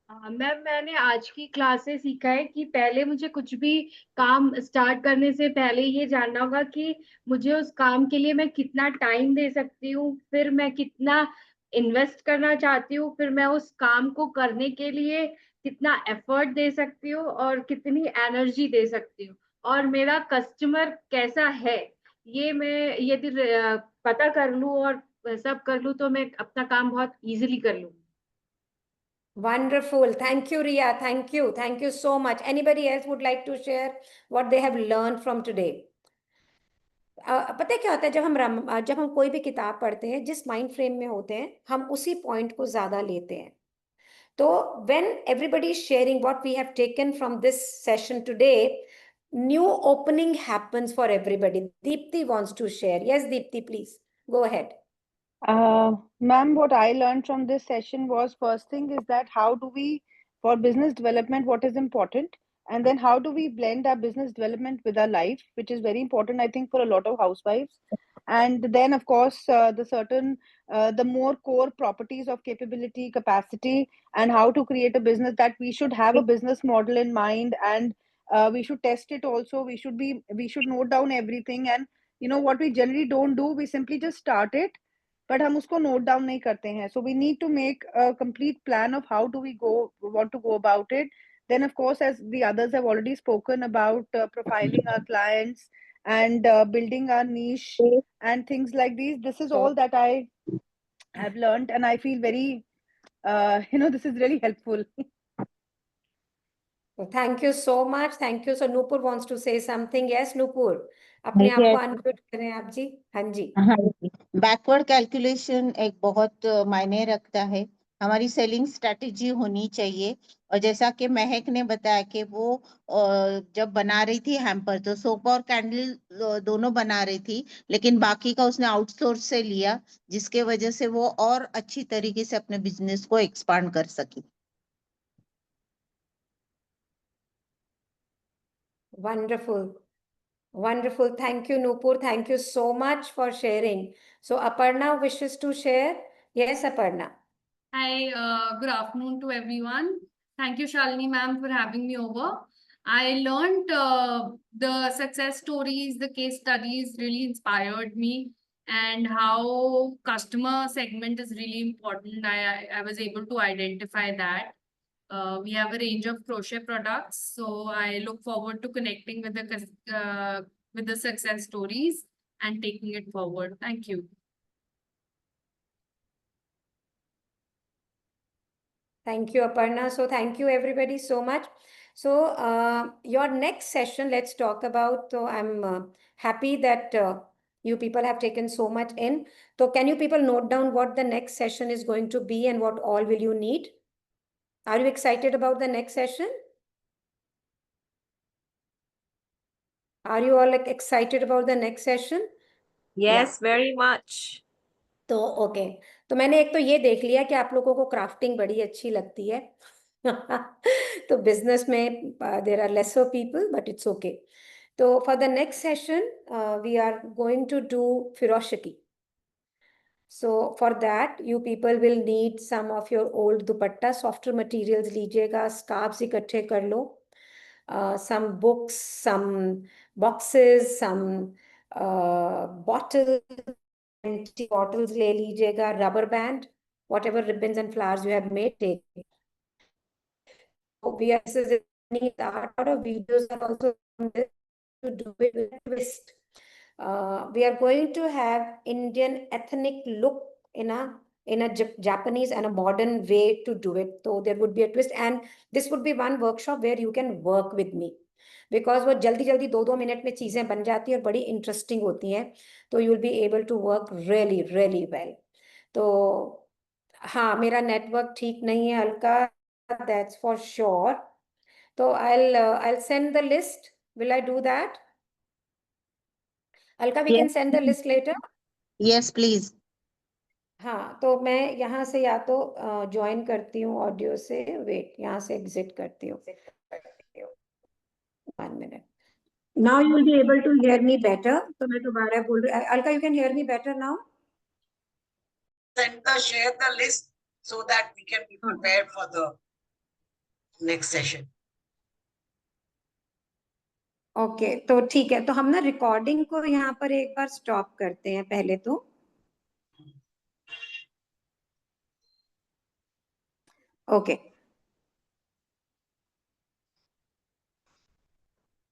Ma'am, मैंने आज की class से सीखा है कि पहले मुझे कुछ भी काम स्टार्ट करने से पहले ये जानना होगा कि मुझे उस काम के लिए मैं कितना टाइम दे सकती हूँ, फिर मैं कितना इन्वेस्ट करना चाहती हूँ, फिर मैं उस काम को करने के लिए कितना एफर्ट दे सकती हूँ और कितनी एनर्जी दे सकती हूँ, और मेरा कस्टमर कैसा है, ये मैं यदि पता कर लूँ और सब कर लूँ तो मैं अपना काम बहुत इजीली कर लूँ। Wonderful. Thank you, Ria. Thank you. Thank you so much. Anybody else would like to share what they have learned from today? पता है क्या होता है, जब हम कोई भी किताब पढ़ते हैं, जिस माइंड फ्रेम में होते हैं, हम उसी पॉइंट को ज्यादा लेते हैं। तो when everybody is sharing what we have taken from this session today, new opening happens for everybody. Deepti wants to share. Yes, Deepti, please go ahead. Ma'am, what I learned from this session was, first thing is that how do we, for business development, what is important, and then how do we blend our business development with our life, which is very important, I think, for a lot of housewives. And then, of course, the more core properties of capability, capacity, and how to create a business, that we should have a business model in mind, and we should test it also. We should note down everything, and what we generally don't do, we simply just start it, but हम उसको note down नहीं करते हैं. So we need to make a complete plan of how do we want to go about it. Then, of course, as the others have already spoken about, profiling our clients and building our niche and things like these. This is all that I have learned, and I feel very, this is really helpful. Thank you so much. Thank you. So Nupur wants to say something. Yes, Nupur. अपने आप को unmute करें आप जी. हाँ जी. हाँ जी, backward calculation एक बहुत मायने रखता है. हमारी सेलिंग स्ट्रेटेजी होनी चाहिए. और जैसा कि महक ने बताया कि वो जब बना रही थी हैम्पर, तो सोप और कैंडल दोनों बना रही थी, लेकिन बाकी का उसने आउटसोर्स से लिया, जिसके वजह से वो और अच्छी तरीके से अपने बिजनेस को एक्सपांड कर सकी. Wonderful. Wonderful. Thank you, Nupur. Thank you so much for sharing. So Aparna wishes to share. Yes, Aparna. Hi, good afternoon to everyone. Thank you, Shalini ma'am, for having me over. I learned the success stories, the case studies really inspired me, and how customer segment is really important. I was able to identify that. We have a range of crochet products, so I look forward to connecting with the success stories and taking it forward. Thank you. Thank you, Aparna. So thank you everybody so much. So your next session, let's talk about, so I'm happy that you people have taken so much in. So can you people note down what the next session is going to be and what all will you need? Are you excited about the next session? Are you all like excited about the next session? Yes, very much. तो okay, तो मैंने एक तो ये देख लिया कि आप लोगों को क्राफ्टिंग बड़ी अच्छी लगती है. तो बिजनेस में there are lesser people, but it's okay. तो for the next session we are going to do फिरोशकी. So for that, you people will need some of your old dupatta, softer materials लीजिएगा, scarves इकट्ठे कर लो, some books, some boxes, some bottles, empty bottles ले लीजिएगा, rubber band, whatever ribbons and flowers you have made, take. So we are, this is a lot of videos are also on this to do it with a twist. We are going to have Indian ethnic look in a Japanese and a modern way to do it. So there would be a twist, and this would be one workshop where you can work with me, because वो जल्दी जल्दी 2-2 minute में चीजें बन जाती है और बड़ी इंटरेस्टिंग होती हैं. तो you will be able to work really really well. तो हाँ, मेरा नेटवर्क ठीक नहीं है हल्का, that's for sure. तो I'll send the list. Will I do that? Alka, we can send the list later. Yes, please. हाँ, तो मैं यहाँ से या तो ज्वाइन करती हूँ ऑडियो से, वेट यहाँ से एग्जिट करती हूँ. 1 minute. Now you will be able to hear me better. तो मैं दोबारा बोल रही हूँ. Alka, you can hear me better now. Share the list so that we can be prepared for the next session. Okay, तो ठीक है. तो हम ना रिकॉर्डिंग को यहाँ पर एक बार स्टॉप करते हैं पहले तो. ओके.